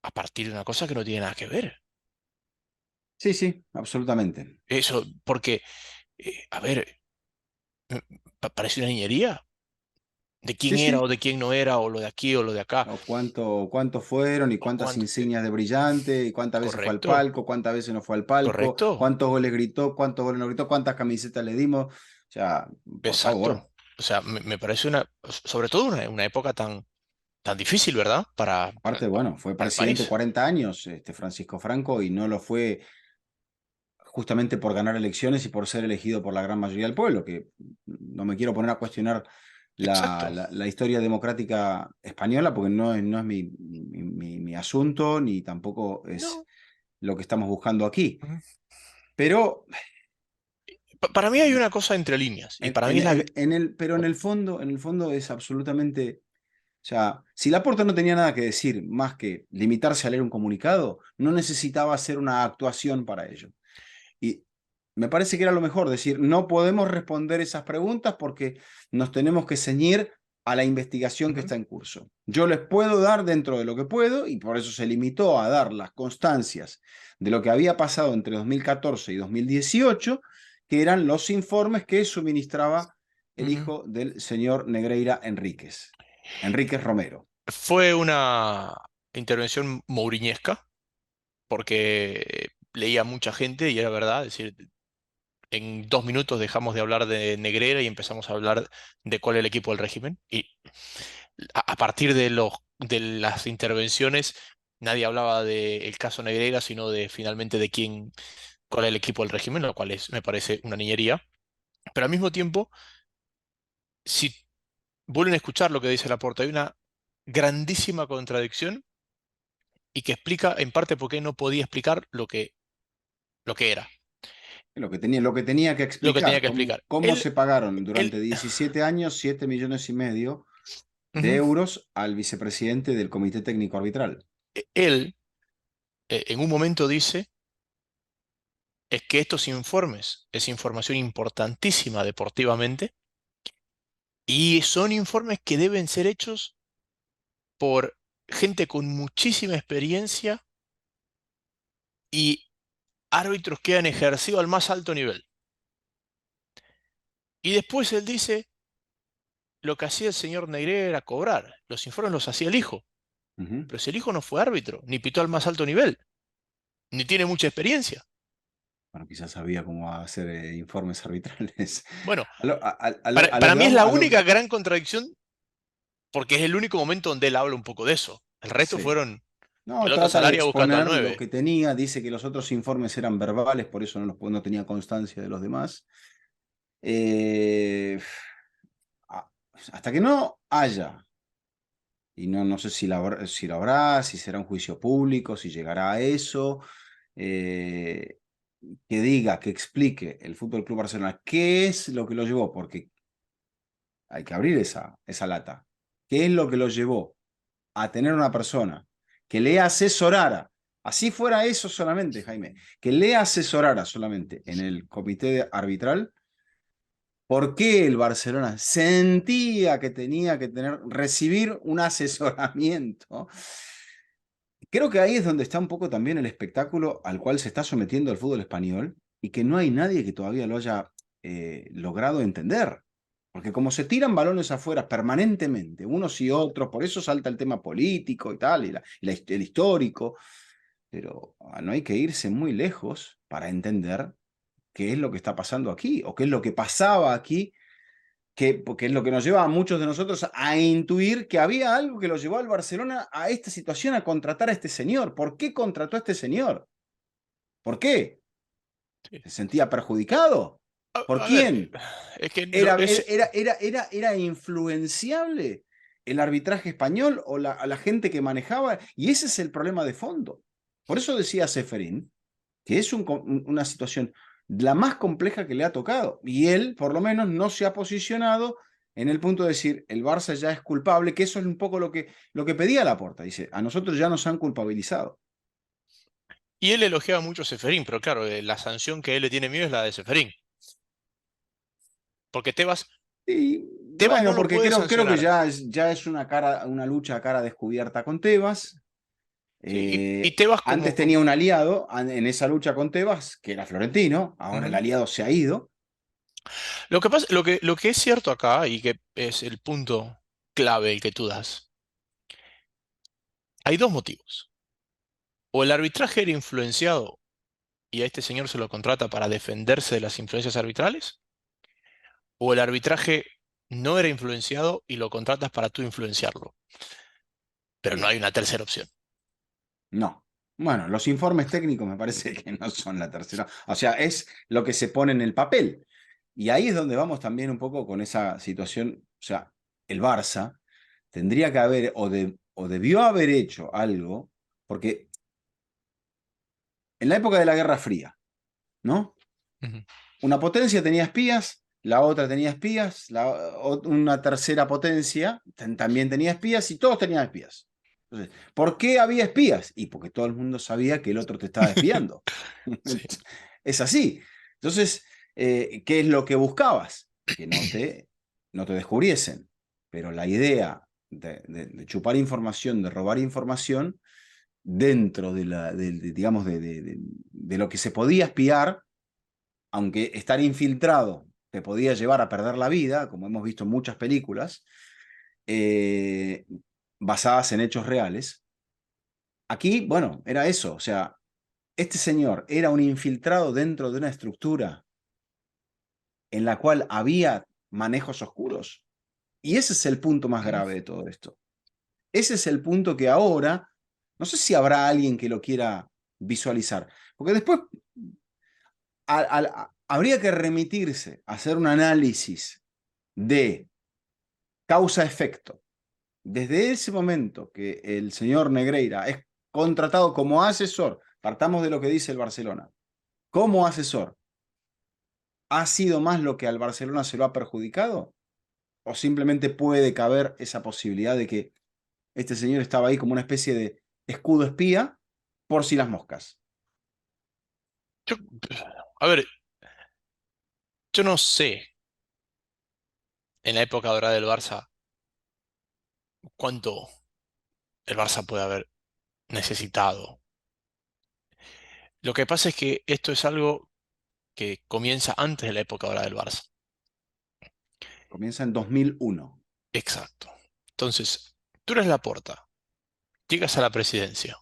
a partir de una cosa que no tiene nada que ver.
Sí, sí, absolutamente.
Eso, porque, a ver, parece una niñería de quién
Sí,
era
sí.
o de quién no era, o lo de aquí o lo de acá.
O cuántos fueron y
O
cuántas
cuánto,
insignias de brillante, y cuántas veces fue al
correcto,
palco, cuántas veces no fue al palco,
correcto,
cuántos goles gritó, cuántos goles no gritó, cuántas camisetas le dimos. O sea, por
exacto.
favor.
O sea, me parece sobre todo una época tan difícil, ¿verdad?
Aparte, bueno, fue
Para el
presidente
país.
40 años, Francisco Franco, y no lo fue justamente por ganar elecciones y por ser elegido por la gran mayoría del pueblo, que no me quiero poner a cuestionar
Exacto.
la historia democrática española, porque no es mi asunto, ni tampoco es
No.
lo que estamos buscando aquí.
Ujú.
Pero
Para mí hay una cosa entre líneas, y para mí es la...
pero en el fondo es absolutamente. O sea, si Laporta no tenía nada que decir más que limitarse a leer un comunicado, no necesitaba hacer una actuación para ello. Y me parece que era lo mejor decir, no podemos responder esas preguntas porque nos tenemos que ceñir a la investigación que
Ujú.
está en curso. Yo les puedo dar dentro de lo que puedo y por eso se limitó a dar las constancias de lo que había pasado entre 2014 y 2018, que eran los informes que suministraba el
Ujú.
hijo del señor Negreira Enríquez, Enríquez Romero.
Fue una intervención mouriñesca, porque leía mucha gente y era verdad, es decir, en 2 minutos dejamos de hablar de Negrera y empezamos a hablar de cuál es el equipo del régimen. Y a partir de las intervenciones, nadie hablaba del caso Negrera, sino de finalmente de cuál es el equipo del régimen, lo cual me parece una niñería. Pero al mismo tiempo, si vuelven a escuchar lo que dice Laporta, hay una grandísima contradicción y que explica en parte por qué no podía explicar lo que era,
Lo que tenía que
lo que tenía
explicar,
que explicar.
cómo se pagaron
Él,
durante 17 años 7,5 millones de
ujú,
euros al vicepresidente del Comité Técnico Arbitral.
él en un momento dice es que estos informes es información importantísima deportivamente y son informes que deben ser hechos por gente con muchísima experiencia y árbitros que han ejercido al más alto nivel. Y después él dice, lo que hacía el señor Negre era cobrar, los informes los hacía el hijo,
Ujú.
pero si el hijo no fue árbitro, ni pitó al más alto nivel, ni tiene mucha experiencia.
Bueno, quizás sabía cómo hacer informes arbitrales.
Bueno,
A lo
para
que
mí es
vamos,
la única gran contradicción porque es el único momento donde él habla un poco de eso. El resto
sí.
fueron
No,
pelota
trata de
salaria buscando al
exponer lo
9.
que tenía, dice que los otros informes eran verbales, por eso no tenía constancia de los demás. Eh, hasta que no haya, y no sé si lo habrá, si será un juicio público, si llegará a eso, eh, que diga, que explique el Fútbol Club Barcelona qué es lo que lo llevó, porque hay que abrir esa lata. ¿Qué es lo que lo llevó a tener una persona que le asesorara, así fuera eso solamente, Jaime, que le asesorara solamente en el comité arbitral? ¿Por qué el Barcelona sentía que tenía que recibir un asesoramiento? Creo que ahí es donde está un poco también el espectáculo al cual se está sometiendo el fútbol español y que no hay nadie que todavía lo haya logrado entender. Porque como se tiran balones afuera permanentemente, unos y otros, por eso salta el tema político y tal, el histórico, pero no hay que irse muy lejos para entender qué es lo que está pasando aquí o qué es lo que pasaba aquí, porque es lo que nos lleva a muchos de nosotros a intuir que había algo que lo llevó al Barcelona a esta situación, a contratar a este señor. ¿Por qué contrató a este señor? ¿Por qué?
Sí.
¿Se sentía perjudicado? ¿Por
A ver,
quién?
es que
¿Era influenciable el arbitraje español o a la gente que manejaba? Y ese es el problema de fondo. Por eso decía Seferín que es una situación la más compleja que le ha tocado. Y él, por lo menos, no se ha posicionado en el punto de decir, el Barça ya es culpable, que eso es un poco lo que pedía Laporta. Dice, a nosotros ya nos han culpabilizado.
y él elogiaba mucho a Ceferín, pero claro, la sanción que él le tiene miedo es la de Ceferín. Porque
Y
Tebas no
bueno,
lo
porque
puede
creo que
sancionar.
ya es una lucha a cara descubierta con Tebas.
Sí, y Tebas
Antes tenía un aliado en esa lucha con Tebas, que era Florentino, ahora el
Ujú.
aliado se ha ido.
Lo que pasa, lo que es cierto acá, y que es el punto clave el que tú das, hay dos motivos. O el arbitraje era influenciado y a este señor se lo contrata para defenderse de las influencias arbitrales, o el arbitraje no era influenciado y lo contratas para tú influenciarlo. Pero no
Bien,
hay una tercera opción.
no. Bueno, los informes técnicos me parece que no son la tercera. O sea, es lo que se pone en el papel. Y ahí es donde vamos también un poco con esa situación. O sea, el Barça tendría que haber o debió haber hecho algo, porque en la época de la Guerra Fría, ¿no?
Ujú.
Una potencia tenía espías, la otra tenía espías, una tercera potencia también tenía espías y todos tenían espías. Entonces, ¿por qué había espías? Y porque todo el mundo sabía que el otro te estaba espiando.
Sí.
Es así. Entonces, ¿qué es lo que buscabas? Que no te descubriesen. Pero la idea de chupar información, de robar información, dentro digamos, de lo que se podía espiar, aunque estar infiltrado te podía llevar a perder la vida, como hemos visto en muchas películas, eh, basadas en hechos reales. Aquí, bueno, era eso, o sea, este señor era un infiltrado dentro de una estructura en la cual había manejos oscuros. Y ese es el punto más grave de todo esto. Ese es el punto que ahora, no sé si habrá alguien que lo quiera visualizar, porque después habría que remitirse a hacer un análisis de causa-efecto. Desde ese momento que el señor Negreira es contratado como asesor, partamos de lo que dice el Barcelona, como asesor, ¿ha sido más lo que al Barcelona se lo ha perjudicado? ¿O simplemente puede caber esa posibilidad de que este señor estaba ahí como una especie de escudo espía por si las moscas?
Yo, a ver, yo no sé en la época dorada del Barça cuánto el Barça puede haber necesitado. Lo que pasa es que esto es algo que comienza antes de la época dorada del Barça.
Comienza en 2001.
Exacto. Entonces, tú eres Laporta, llegas a la presidencia,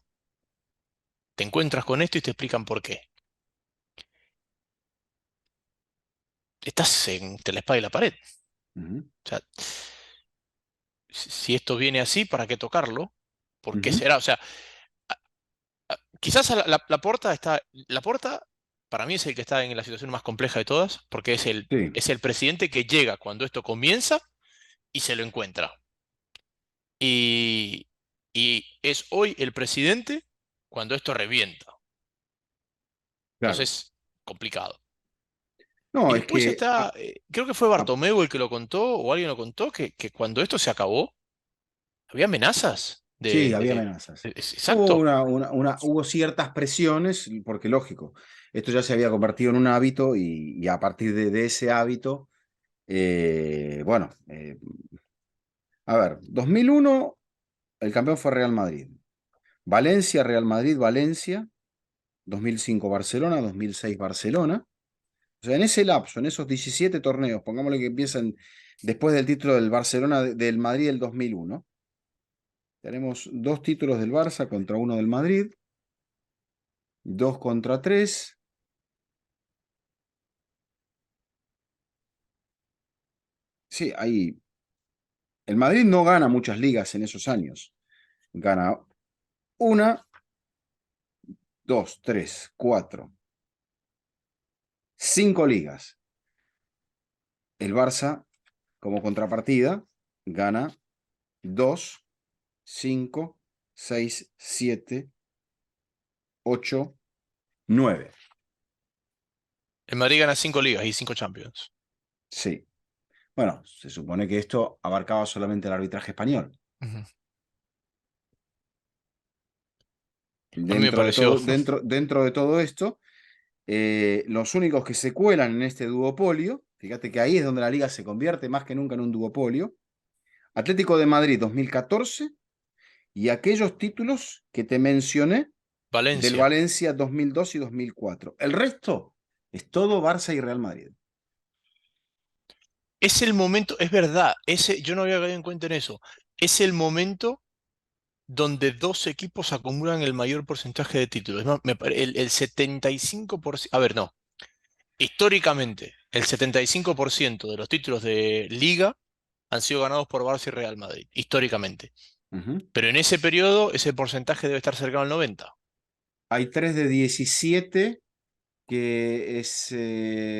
te encuentras con esto y te explican por qué. Estás entre la espada y la pared.
Ujú,
O sea, si esto viene así, ¿para qué tocarlo? ¿Por qué
ujú.
será? O sea, quizás Laporta está. Laporta, para mí, es el que está en la situación más compleja de todas, porque
Sí,
es el presidente que llega cuando esto comienza y se lo encuentra. Y, y es hoy el presidente cuando esto revienta.
claro.
Entonces, complicado. Y
No, es
después
que
está, creo que fue
a-
Bartomeu el que lo contó, o alguien lo contó, que cuando esto se acabó, había amenazas
sí, había amenazas. Hubo,
exacto.
hubo ciertas presiones, porque lógico, esto ya se había convertido en un hábito y a partir de ese hábito, bueno, a ver, 2001 el campeón fue Real Madrid. Valencia, Real Madrid, Valencia. 2005 Barcelona, 2006 Barcelona. O sea, en ese lapso, en esos 17 torneos, pongámosle que empiezan después del título del Barcelona, del Madrid del 2001. Tenemos dos títulos del Barça contra uno del Madrid, dos contra tres. Sí, ahí. El Madrid no gana muchas ligas en esos años. Gana una, dos, tres, cuatro, cinco ligas. El Barça, como contrapartida, gana dos, cinco, seis, siete, ocho, nueve.
El Madrid gana 5 ligas y 5 Champions.
Sí. Bueno, se supone que esto abarcaba solamente el arbitraje español.
Ujú. A mí me
Dentro de
pareció.
todo, dentro de todo esto, los únicos que se cuelan en este duopolio, fíjate que ahí es donde la liga se convierte más que nunca en un duopolio, Atlético de Madrid 2014 y aquellos títulos que te mencioné del
Valencia.
Valencia 2002 y 2004. El resto es todo Barça y Real Madrid.
Es el momento, es verdad, yo no había caído en cuenta en eso. Es el momento donde dos equipos acumulan el mayor porcentaje de títulos. Es más, el 75%, a ver, no, históricamente, el 75% de los títulos de liga han sido ganados por Barça y Real Madrid, históricamente.
Ujú.
Pero en ese periodo, ese porcentaje debe estar cercano al 90.
Hay 3 de 17 que es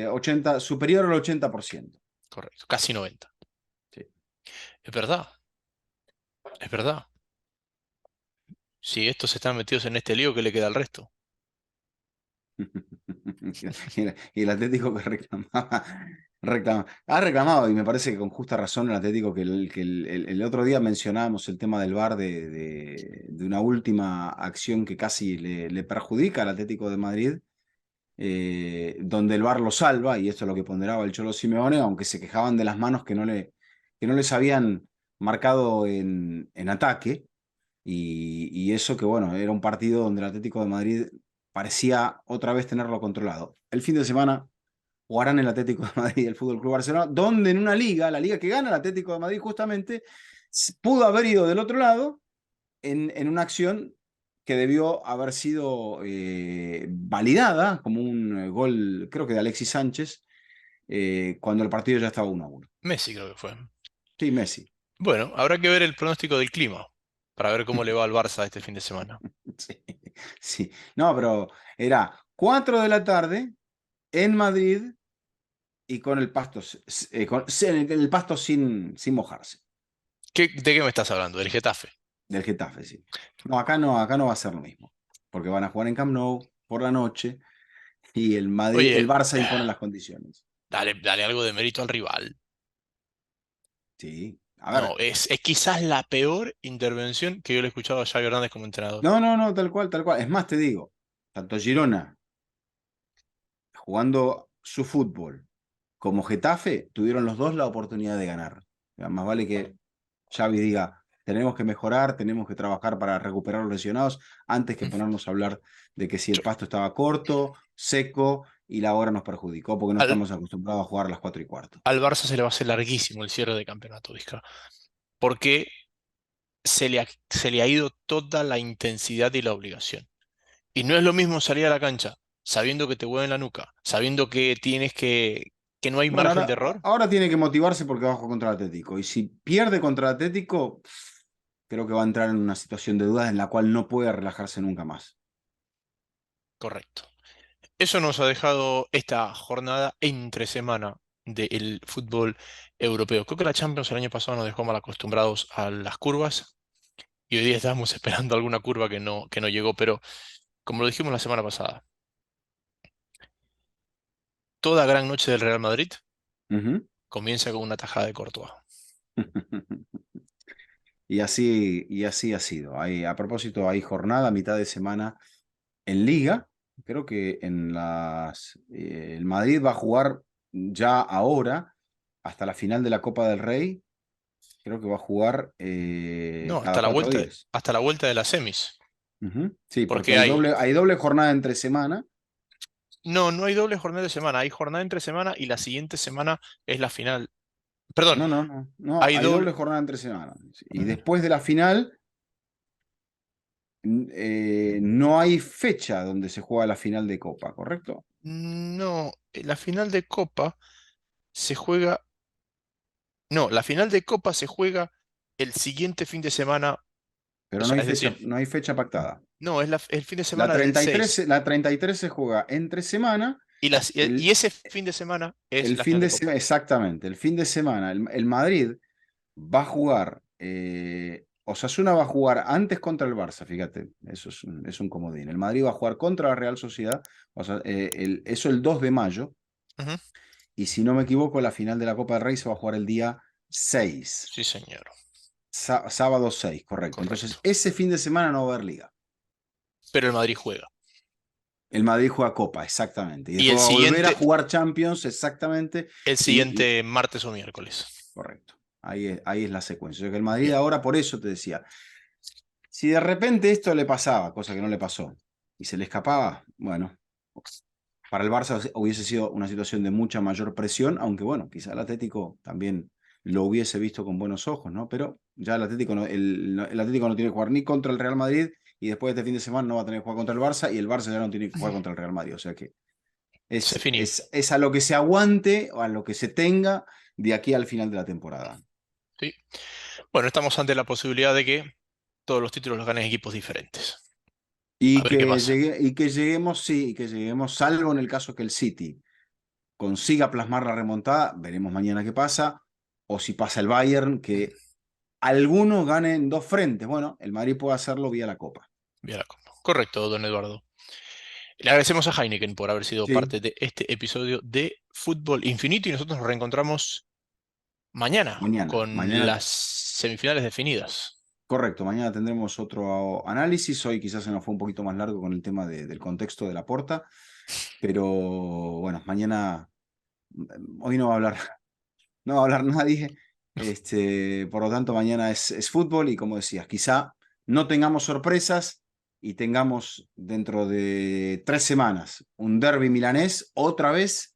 80, superior al 80%.
Correcto, casi 90.
Sí.
Es verdad, es verdad. Si estos están metidos en este lío, ¿qué le queda al resto?
Y el Atlético que ha reclamado, y me parece que con justa razón el Atlético, el otro día mencionábamos el tema del VAR de una última acción que casi le perjudica al Atlético de Madrid, donde el VAR lo salva, y esto es lo que ponderaba el Cholo Simeone, aunque se quejaban de las manos que no les habían marcado en ataque. Y eso que, bueno, era un partido donde el Atlético de Madrid parecía otra vez tenerlo controlado. El fin de semana jugarán el Atlético de Madrid y el Fútbol Club Barcelona, donde en una liga, la liga que gana el Atlético de Madrid justamente, pudo haber ido del otro lado en una acción que debió haber sido validada como un gol, creo que de Alexis Sánchez, cuando el partido ya estaba 1-1.
Messi creo que fue.
Sí, Messi.
Bueno, habrá que ver el pronóstico del clima para ver cómo le va al Barça este fin de semana.
Sí, sí. No, pero era 4 de la tarde en Madrid y con el pasto, el pasto sin mojarse.
¿De qué me estás hablando? ¿Del Getafe?
Del Getafe, sí. No, acá no va a ser lo mismo. Porque van a jugar en Camp Nou por la noche y el
Oye,
Barça impone las condiciones.
dale algo de mérito al rival.
Sí. A ver.
No, es quizás la peor intervención que yo le he escuchado a Xavi Hernández como entrenador.
No, no, no, tal cual, tal cual. Es más, te digo, tanto Girona jugando su fútbol como Getafe tuvieron los dos la oportunidad de ganar. O sea, más vale que Xavi diga, tenemos que mejorar, tenemos que trabajar para recuperar los lesionados, antes que ponernos a hablar de que si el
Yo-
pasto estaba corto, seco, y la hora nos perjudicó, porque no
al,
estamos acostumbrados a jugar a las 4:15.
al Barça se le va a hacer larguísimo el cierre de campeonato, Vizca, porque se le ha ido toda la intensidad y la obligación. Y no es lo mismo salir a la cancha sabiendo que te hueven la nuca, sabiendo que no hay
Bueno,
margen de error.
ahora tiene que motivarse porque va a jugar contra el Atlético, y si pierde contra el Atlético, creo que va a entrar en una situación de dudas en la cual no puede relajarse nunca más.
Correcto. Eso nos ha dejado esta jornada entre semana del fútbol europeo. Creo que la Champions el año pasado nos dejó mal acostumbrados a las curvas y hoy día estamos esperando alguna curva que no llegó, pero como lo dijimos la semana pasada, toda gran noche del Real Madrid
Ujú.
comienza con una tajada de Courtois.
Y así ha sido. A propósito, hay jornada a mitad de semana en Liga. Creo que el Madrid va a jugar ya ahora hasta la final de la Copa del Rey. Creo que va a jugar
No,
cada 4 días.
hasta la vuelta de las semis,
Ujú. Sí, porque
porque
hay doble jornada entre semana.
no hay doble jornada de semana, hay jornada entre semana y la siguiente semana es la final. Perdón,
No, no, no, no,
hay
hay
doble,
doble jornada entre semana. Y después de la final, no hay fecha donde se juega la final de Copa, ¿correcto?
no, la final de Copa se juega. No, la final de Copa se juega el siguiente fin de semana, o
Pero
sea, es decir,
no hay fecha pactada.
no, es el fin de
La
semana del
33,
6.
la 33 se juega entre semana,
Y
el,
ese fin de semana es
el
la
fin
final de
de semana,
Copa.
exactamente, el fin de semana, el Madrid va a jugar, Osasuna va a jugar antes contra el Barça, fíjate, eso es un comodín. El Madrid va a jugar contra la Real Sociedad, o sea, eso el 2 de mayo,
Ujú.
y si no me equivoco, la final de la Copa del Rey se va a jugar el día 6,
Sí, señor,
sábado 6, correcto.
correcto.
Entonces, ese fin de semana no va a haber liga.
Pero el Madrid juega.
El Madrid juega Copa, exactamente. Y
Y
después va a volver a jugar Champions, exactamente.
el
Y
siguiente martes o miércoles.
correcto. Ahí es la secuencia. O sea que el Madrid ahora, por eso te decía, si de repente esto le pasaba, cosa que no le pasó, y se le escapaba, bueno, para el Barça hubiese sido una situación de mucha mayor presión, aunque bueno, quizá el Atlético también lo hubiese visto con buenos ojos, ¿no? Pero ya el Atlético el Atlético no tiene que jugar ni contra el Real Madrid, y después de este fin de semana no va a tener que jugar contra el Barça, y el Barça ya no tiene que jugar contra el Real Madrid. O sea que
Se finí.
es a lo que se aguante o a lo que se tenga de aquí al final de la temporada.
Sí. Bueno, estamos ante la posibilidad de que todos los títulos los ganen equipos diferentes. A ver qué pasa.
Y que lleguemos, sí, y que lleguemos, salvo en el caso que el City consiga plasmar la remontada, veremos mañana qué pasa, o si pasa el Bayern, que algunos ganen dos frentes. Bueno, el Madrid puede hacerlo vía la Copa.
Correcto, don Eduardo. Le agradecemos a Heineken por haber sido
Sí,
parte de este episodio de Fútbol Infinito y nosotros nos reencontramos mañana
mañana.
con
Mañana,
las semifinales definidas.
correcto, mañana tendremos otro análisis. Hoy quizás se nos fue un poquito más largo con el tema del contexto de la porta, pero bueno, mañana, hoy no va a hablar, no va a hablar nadie. Por lo tanto, mañana es fútbol y como decías, quizá no tengamos sorpresas y tengamos dentro de 3 semanas un derbi milanés otra vez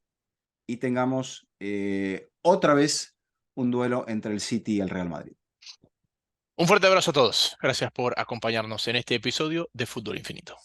y tengamos otra vez un duelo entre el City y el Real Madrid.
Un fuerte abrazo a todos. Gracias por acompañarnos en este episodio de Fútbol Infinito.